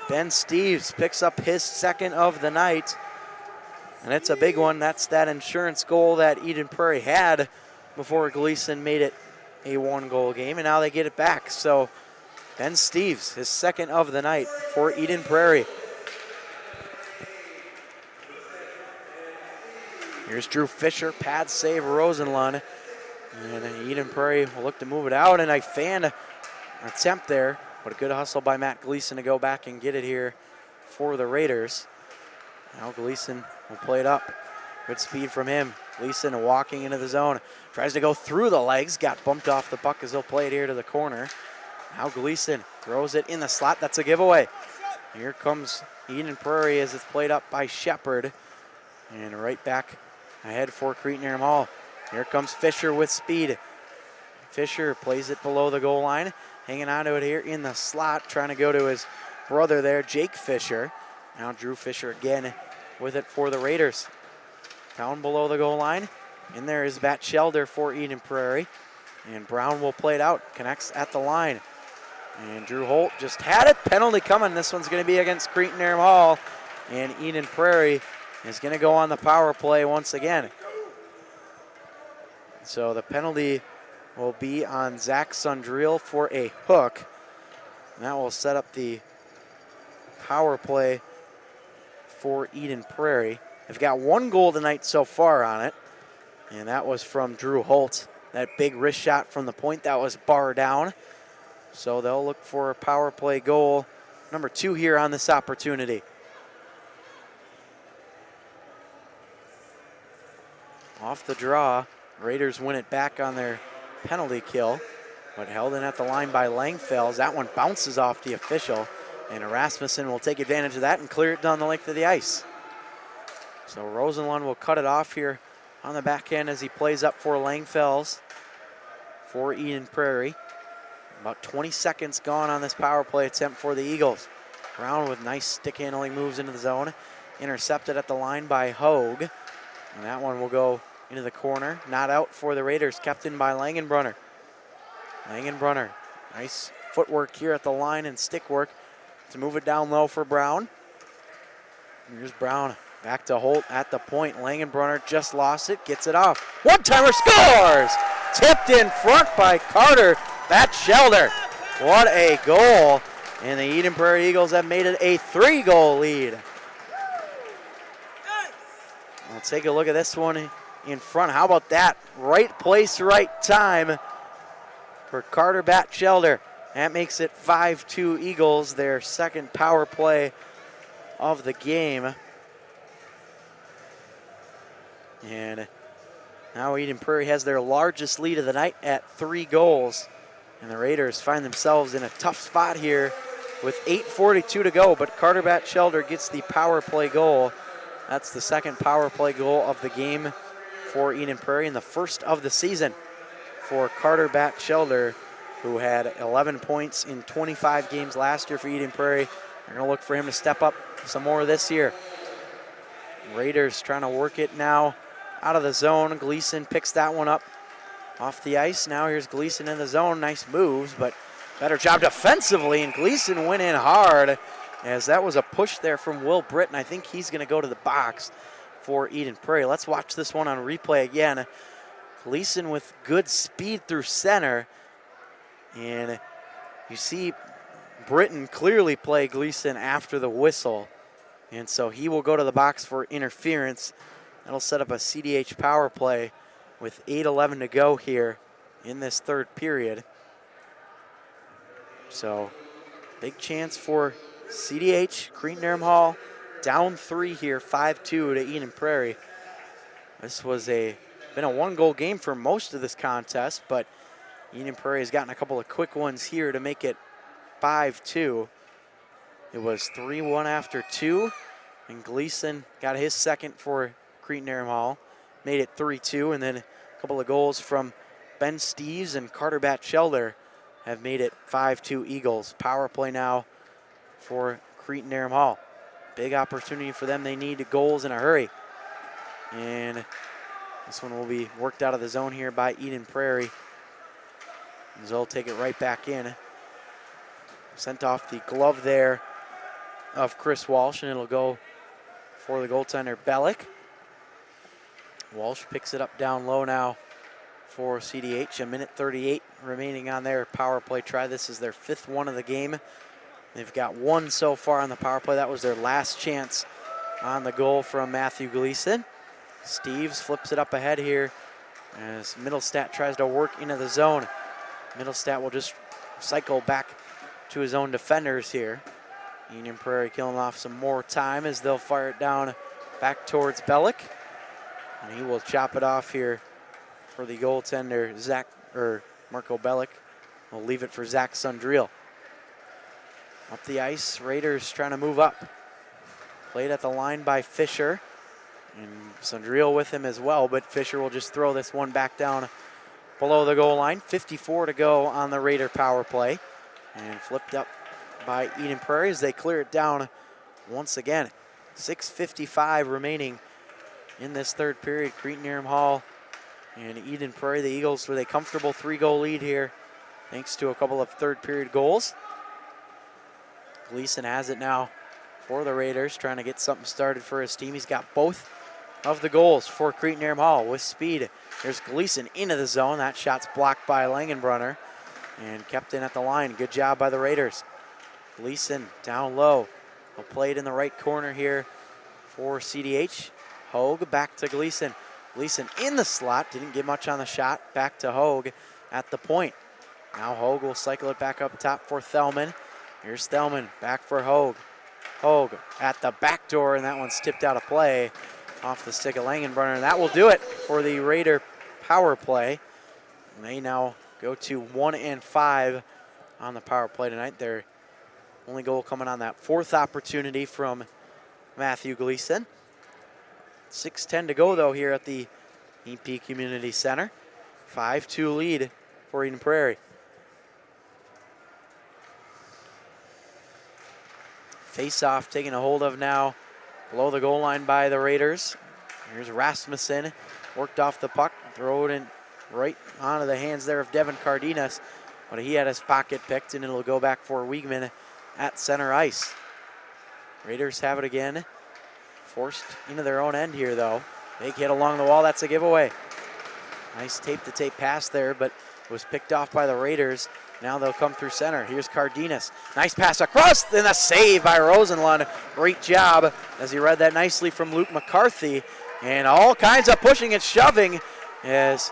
Ben Steves picks up his second of the night, and it's a big one. That's that insurance goal that Eden Prairie had before Gleason made it a 1-goal game, and now they get it back. So Ben Steves, his second of the night for Eden Prairie. Here's Drew Fisher, pad save Rosenlund, and Eden Prairie will look to move it out, and a fan attempt there. But a good hustle by Matt Gleason to go back and get it here for the Raiders. Now Gleason will play it up. Good speed from him. Gleason walking into the zone. Tries to go through the legs. Got bumped off the puck as he'll play it here to the corner. Now Gleason throws it in the slot. That's a giveaway. Here comes Eden Prairie as it's played up by Shepard. And right back ahead for Cretin-Derham Hall. Here comes Fisher with speed. Fisher plays it below the goal line. Hanging on to it here in the slot, trying to go to his brother there, Jake Fisher. Now Drew Fisher again with it for the Raiders. Down below the goal line. In there is Batchelder for Eden Prairie. And Brown will play it out, connects at the line. And Drew Holt just had it. Penalty coming. This one's going to be against Cretin-Derham Hall. And Eden Prairie is going to go on the power play once again. So the penalty will be on Zach Sundriel for a hook. And that will set up the power play for Eden Prairie. They've got 1 goal tonight so far on it, and that was from Drew Holt. That big wrist shot from the point, that was bar down. So they'll look for a power play goal number 2 here on this opportunity. Off the draw, Raiders win it back on their penalty kill, but held in at the line by Langfels. That one bounces off the official, and Rasmussen will take advantage of that and clear it down the length of the ice. So Rosenlund will cut it off here on the back end as he plays up for Langfels for Eden Prairie. About 20 seconds gone on this power play attempt for the Eagles. Brown with nice stick handling moves into the zone. Intercepted at the line by Hogue, and that one will go into the corner, not out for the Raiders, kept in by Langenbrunner. Langenbrunner, nice footwork here at the line and stick work to move it down low for Brown. Here's Brown, back to Holt at the point. Langenbrunner just lost it, gets it off. One-timer, scores! Tipped in front by Carter Batchelder. What a goal, and the Eden Prairie Eagles have made it a 3-goal lead. We'll take a look at this one in front. How about that? Right place, right time for Carter Batchelder. That makes it 5-2 Eagles, their second power play of the game. And now Eden Prairie has their largest lead of the night at 3 goals. And the Raiders find themselves in a tough spot here with 8:42 to go, but Carter Batchelder gets the power play goal. That's the second power play goal of the game for Eden Prairie, and the first of the season for Carter Batchelder, who had 11 points in 25 games last year for Eden Prairie. They're going to look for him to step up some more this year. Raiders trying to work it now out of the zone. Gleason picks that one up off the ice. Now here's Gleason in the zone. Nice moves, but better job defensively, and Gleason went in hard as that was a push there from Will Britton. I think he's going to go to the box for Eden Prairie. Let's watch this one on replay again. Gleason with good speed through center, and you see Britton clearly play Gleason after the whistle, and so he will go to the box for interference. That'll set up a CDH power play with 8:11 to go here in this third period. So big chance for CDH. Cretin-Derham Hall down 3 here, 5-2 to Eden Prairie. This was been a one-goal game for most of this contest, but Eden Prairie has gotten a couple of quick ones here to make it 5-2. It was 3-1 after 2, and Gleason got his second for Cretin-Derham Hall, made it 3-2, and then a couple of goals from Ben Steves and Carter Batchelder have made it 5-2 Eagles. Power play now for Cretin-Derham Hall. Big opportunity for them. They need goals in a hurry. And this one will be worked out of the zone here by Eden Prairie. And they'll take it right back in. Sent off the glove there of Chris Walsh, and it'll go for the goaltender Bellick. Walsh picks it up down low now for CDH. 1:38 remaining on their power play try. This is their 5th one of the game. They've got one so far on the power play. That was their last chance on the goal from Matthew Gleason. Steves flips it up ahead here as Middlestat tries to work into the zone. Middlestat will just cycle back to his own defenders here. Eden Prairie killing off some more time as they'll fire it down back towards Bellick. And he will chop it off here for the goaltender, Marco Bellick. We'll leave it for Zach Sundriel. Up the ice, Raiders trying to move up. Played at the line by Fisher. And Sundriel with him as well, but Fisher will just throw this one back down below the goal line. 54 to go on the Raider power play. And flipped up by Eden Prairie as they clear it down once again. 6:55 remaining in this third period. Cretin-Derham Hall and Eden Prairie, the Eagles, with a comfortable 3-goal lead here thanks to a couple of third period goals. Gleason has it now for the Raiders, trying to get something started for his team. He's got both of the goals for Cretin-Derham Hall with speed. There's Gleason into the zone. That shot's blocked by Langenbrunner and kept in at the line. Good job by the Raiders. Gleason down low. He'll play it in the right corner here for CDH. Hogue back to Gleason. Gleason in the slot, didn't get much on the shot. Back to Hogue at the point. Now Hogue will cycle it back up top for Thelman. Here's Thelman back for Hogue. Hogue at the back door, and that one's tipped out of play off the stick of Langenbrunner. And that will do it for the Raider power play. And they now go to 1-5 on the power play tonight. Their only goal coming on that 4th opportunity from Matthew Gleason. 6:10 to go, though, here at the EP Community Center. 5-2 lead for Eden Prairie. Face-off taken a hold of now below the goal line by the Raiders. Here's Rasmussen, worked off the puck, throw it in right onto the hands there of Devin Cardenas, but he had his pocket picked, and it'll go back for Wiegman at center ice. Raiders have it again. Forced into their own end here, though. Big hit along the wall. That's a giveaway. Nice tape-to-tape pass there, but it was picked off by the Raiders. Now they'll come through center. Here's Cardenas. Nice pass across, then a save by Rosenlund. Great job as he read that nicely from Luke McCarthy. And all kinds of pushing and shoving as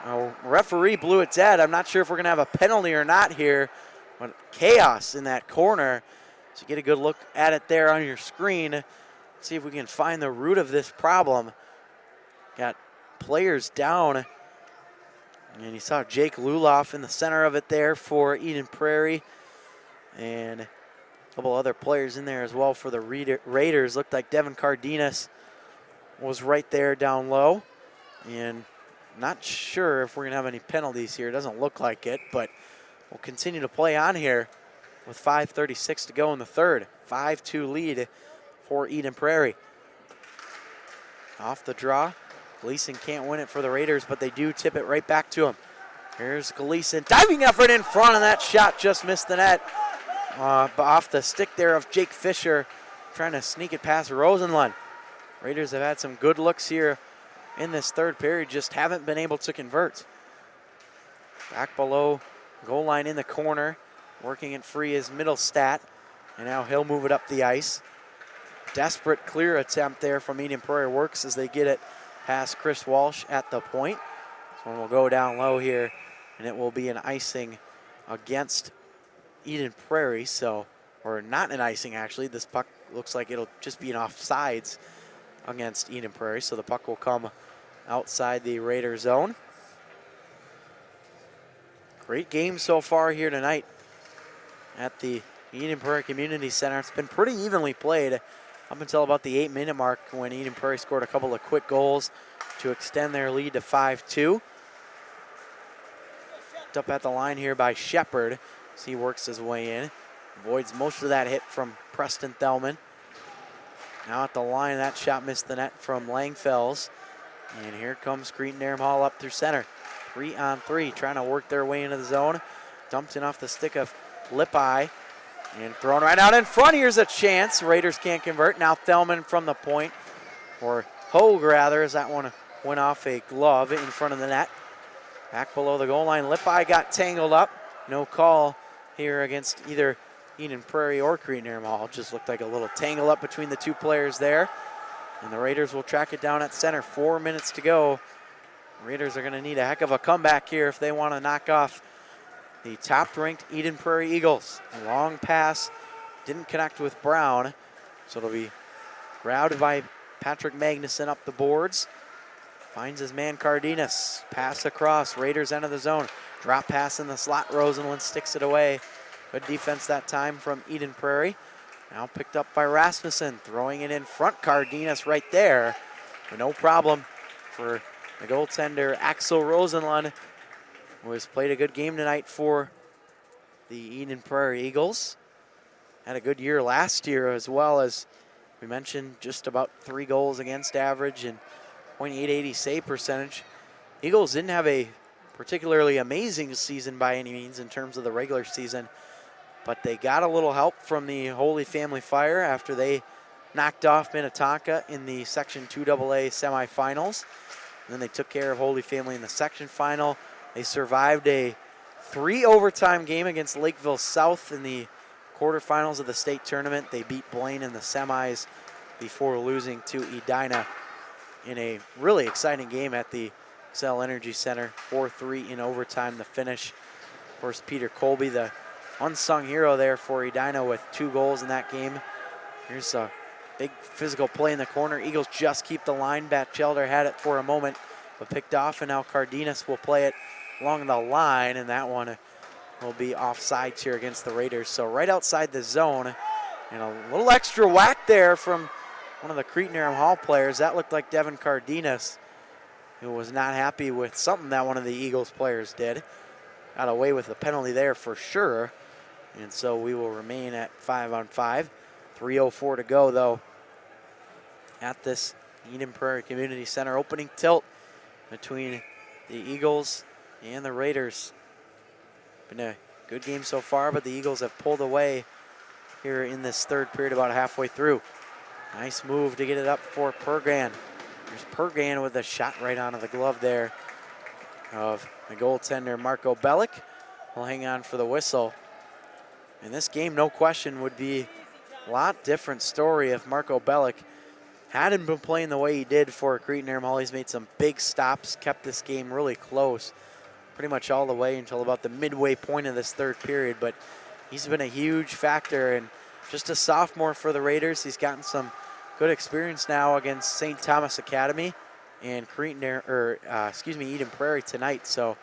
a referee blew it dead. I'm not sure if we're going to have a penalty or not here, but chaos in that corner. So get a good look at it there on your screen. See if we can find the root of this problem. Got players down. And you saw Jake Luloff in the center of it there for Eden Prairie. And a couple other players in there as well for the Raiders. Looked like Devin Cardenas was right there down low. And not sure if we're going to have any penalties here. It doesn't look like it, but we'll continue to play on here with 5:36 to go in the third. 5-2 lead for Eden Prairie. Off the draw. Gleason can't win it for the Raiders, but they do tip it right back to him. Here's Gleason. Diving effort in front, and that shot just missed the net. Off the stick there of Jake Fisher, trying to sneak it past Rosenlund. Raiders have had some good looks here in this third period, just haven't been able to convert. Back below goal line in the corner Working it free is Middlestat, and now he'll move it up the ice. Desperate clear attempt there from Eden Prairie works as they get it past Chris Walsh at the point. This one will go down low here, and it will be an icing against Eden Prairie, so, or not an icing actually. This puck looks like it'll just be an offsides against Eden Prairie, so the puck will come outside the Raider zone. Great game so far here tonight at the Eden Prairie Community Center. It's been pretty evenly played up until about the 8-minute mark when Eden Prairie scored a couple of quick goals to extend their lead to 5-2. Up at the line here by Shepard as he works his way in. Avoids most of that hit from Preston Thelman. Now at the line, that shot missed the net from Langfells. And here comes Cretin-Derham Hall up through center. 3-on-3, trying to work their way into the zone. Dumped in off the stick of Lippi. And thrown right out in front. Here's a chance. Raiders can't convert. Now Thelman from the point. Or Hogue, rather, as that one went off a glove in front of the net. Back below the goal line. Lippi got tangled up. No call here against either Eden Prairie or Cretin-Derham Hall. Just looked like a little tangle up between the two players there. And the Raiders will track it down at center. 4 minutes to go. Raiders are going to need a heck of a comeback here if they want to knock off the top-ranked Eden Prairie Eagles. A long pass didn't connect with Brown, so it'll be grabbed by Patrick Magnuson up the boards. Finds his man Cardenas. Pass across. Raiders enter the zone. Drop pass in the slot. Rosenlund sticks it away. Good defense that time from Eden Prairie. Now picked up by Rasmussen. Throwing it in front. Cardenas right there. But no problem for the goaltender Axel Rosenlund, who has played a good game tonight for the Eden Prairie Eagles. Had a good year last year as well, as we mentioned, just about 3 goals against average and .880 save percentage. Eagles didn't have a particularly amazing season by any means in terms of the regular season, but they got a little help from the Holy Family Fire after they knocked off Minnetonka in the Section 2AA semifinals. And then they took care of Holy Family in the section final. They survived a 3-overtime game against Lakeville South in the quarterfinals of the state tournament. They beat Blaine in the semis before losing to Edina in a really exciting game at the Xcel Energy Center. 4-3 in overtime, the finish. Of course, Peter Colby, the unsung hero there for Edina, with 2 goals in that game. Here's a big physical play in the corner. Eagles just keep the line. Batchelder had it for a moment, but picked off, and now Cardenas will play it along the line, and that one will be offsides here against the Raiders. So right outside the zone, and a little extra whack there from one of the Cretin-Derham Hall players. That looked like Devin Cardenas, who was not happy with something that one of the Eagles players did. Got away with the penalty there for sure, and so we will remain at 5-on-5. 3:04 to go, though, at this Eden Prairie Community Center. Opening tilt between the Eagles and the Raiders. Been a good game so far, but the Eagles have pulled away here in this third period about halfway through. Nice move to get it up for Pergan. There's Pergan with a shot right onto the glove there of the goaltender Marco Bellick. Will hang on for the whistle. And this game, no question, would be a lot different story if Marco Bellick hadn't been playing the way he did for Cretin-Derham Hall. He's made some big stops, kept this game really close, pretty much all the way until about the midway point of this third period. But he's been a huge factor, and just a sophomore for the Raiders. He's gotten some good experience now against St. Thomas Academy and Eden Prairie tonight. So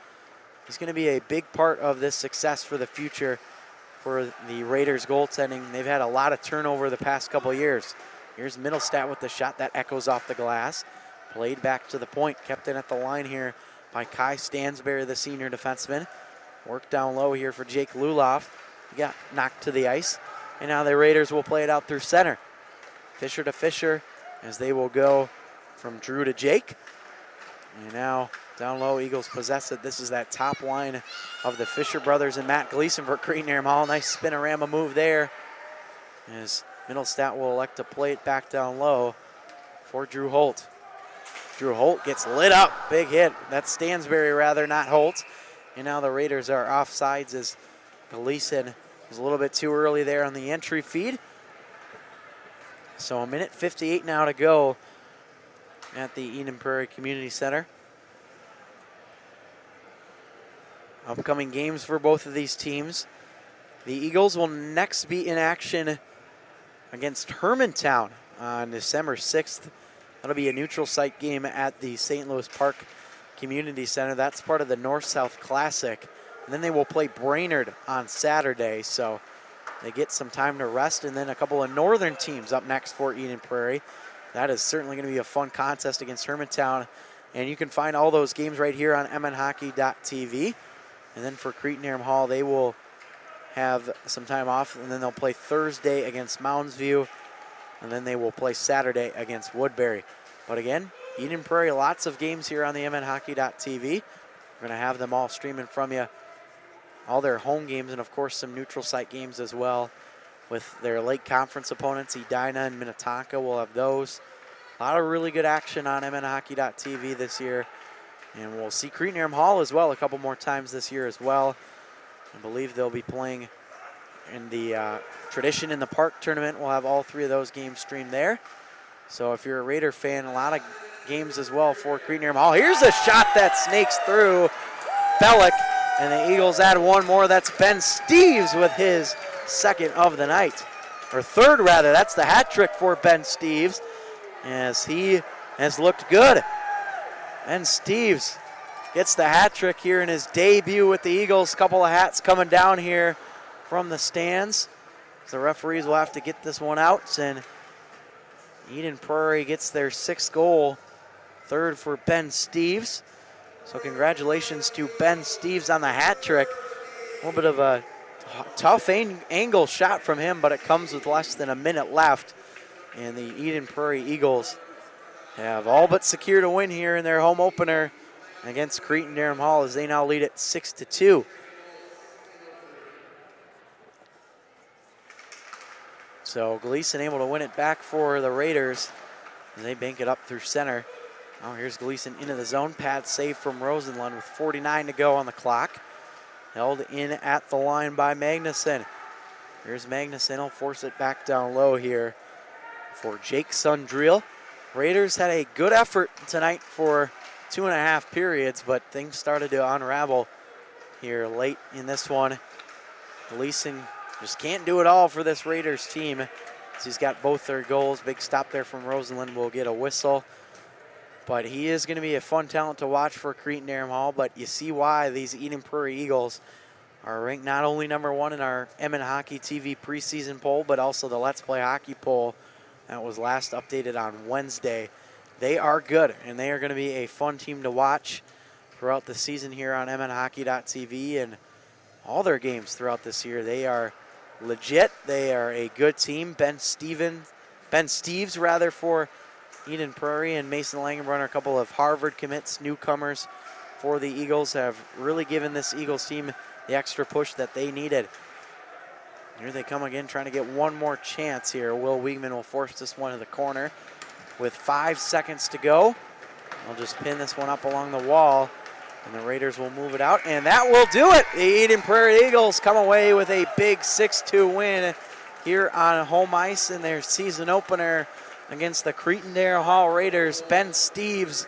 he's going to be a big part of this success for the future for the Raiders goaltending. They've had a lot of turnover the past couple of years. Here's Middlestat with the shot that echoes off the glass. Played back to the point, kept in at the line here by Kai Stansberry, the senior defenseman. Work down low here for Jake Luloff. He got knocked to the ice. And now the Raiders will play it out through center. Fisher to Fisher as they will go from Drew to Jake. And now down low, Eagles possess it. This is that top line of the Fisher brothers and Matt Gleason for Cretin-Derham Hall. Nice spinorama move there, as Middlestat will elect to play it back down low for Drew Holt. Drew Holt gets lit up. Big hit. That's Stansberry, rather, not Holt. And now the Raiders are offsides as Gleason was a little bit too early there on the entry feed. So a minute 58 now to go at the Eden Prairie Community Center. Upcoming games for both of these teams. The Eagles will next be in action against Hermantown on December 6th. That'll be a neutral site game at the St. Louis Park Community Center. That's part of the North-South Classic. And then they will play Brainerd on Saturday, so they get some time to rest. And then a couple of northern teams up next for Eden Prairie. That is certainly going to be a fun contest against Hermantown. And you can find all those games right here on mnhockey.tv. And then for Cretin-Derham Hall, they will have some time off, and then they'll play Thursday against Mounds View, and then they will play Saturday against Woodbury. But again, Eden Prairie, lots of games here on the mnhockey.tv. We're going to have them all streaming from you, all their home games, and of course some neutral site games as well with their late conference opponents. Edina and Minnetonka will have those. A lot of really good action on mnhockey.tv this year. And we'll see Cretin-Derham Hall as well a couple more times this year as well. I believe they'll be playing in the Tradition in the Park tournament. We'll have all three of those games streamed there. So if you're a Raider fan, a lot of games as well for Cretin-Derham Hall. Here's a shot that snakes through Bellick, and the Eagles add one more. That's Ben Steves with his second of the night, or third rather. That's the hat trick for Ben Steves, as he has looked good. Ben Steves gets the hat trick here in his debut with the Eagles. Couple of hats coming down here from the stands. The referees will have to get this one out, and Eden Prairie gets their sixth goal, third for Ben Steves. So congratulations to Ben Steves on the hat trick. A little bit of a tough angle shot from him, but it comes with less than a minute left. And the Eden Prairie Eagles have all but secured a win here in their home opener against Cretin-Derham Hall, as they now lead it 6-2. So Gleason able to win it back for the Raiders, and they bank it up through center. Now here's Gleason into the zone. Pad save from Rosenlund with 49 to go on the clock. Held in at the line by Magnuson. Here's Magnuson. He'll force it back down low here for Jake Sundriel. Raiders had a good effort tonight for 2.5 periods, but things started to unravel here late in this one. Gleason just can't do it all for this Raiders team. He's got both their goals. Big stop there from Rosenlund will get a whistle. But he is going to be a fun talent to watch for Cretin-Derham Hall. But you see why these Eden Prairie Eagles are ranked not only #1 in our MN Hockey TV preseason poll, but also the Let's Play Hockey poll that was last updated on Wednesday. They are good, and they are going to be a fun team to watch throughout the season here on mnhockey.tv and all their games throughout this year. They are legit. They are a good team. Ben Steves for Eden Prairie, and Mason Langenbrunner, a couple of Harvard commits, newcomers for the Eagles, have really given this Eagles team the extra push that they needed. Here they come again, trying to get one more chance here. Will Wiegman will force this one to the corner with 5 seconds to go. I'll just pin this one up along the wall, and the Raiders will move it out, and that will do it. The Eden Prairie Eagles come away with a big 6-2 win here on home ice in their season opener against the Cretin-Derham Hall Raiders. Ben Steves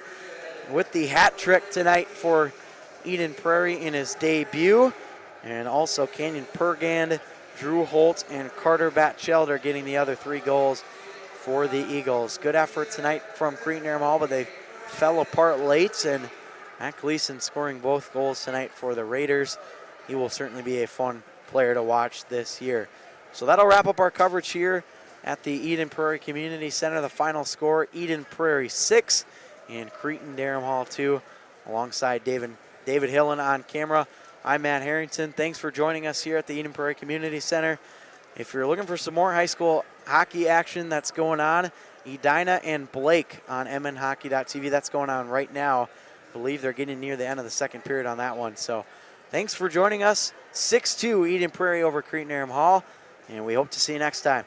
with the hat trick tonight for Eden Prairie in his debut, and also Canyon Pergand, Drew Holt, and Carter Batchelder getting the other 3 goals for the Eagles. Good effort tonight from Cretin-Derham Hall, but they fell apart late, and Matt Gleason scoring both goals tonight for the Raiders. He will certainly be a fun player to watch this year. So that'll wrap up our coverage here at the Eden Prairie Community Center. The final score, Eden Prairie 6 and Cretin-Derham Hall 2, alongside David Hillen on camera. I'm Matt Harrington. Thanks for joining us here at the Eden Prairie Community Center. If you're looking for some more high school hockey action that's going on, Edina and Blake on mnhockey.tv. That's going on right now. I believe they're getting near the end of the second period on that one. So thanks for joining us. 6-2 Eden Prairie over Cretin-Derham Hall, and we hope to see you next time.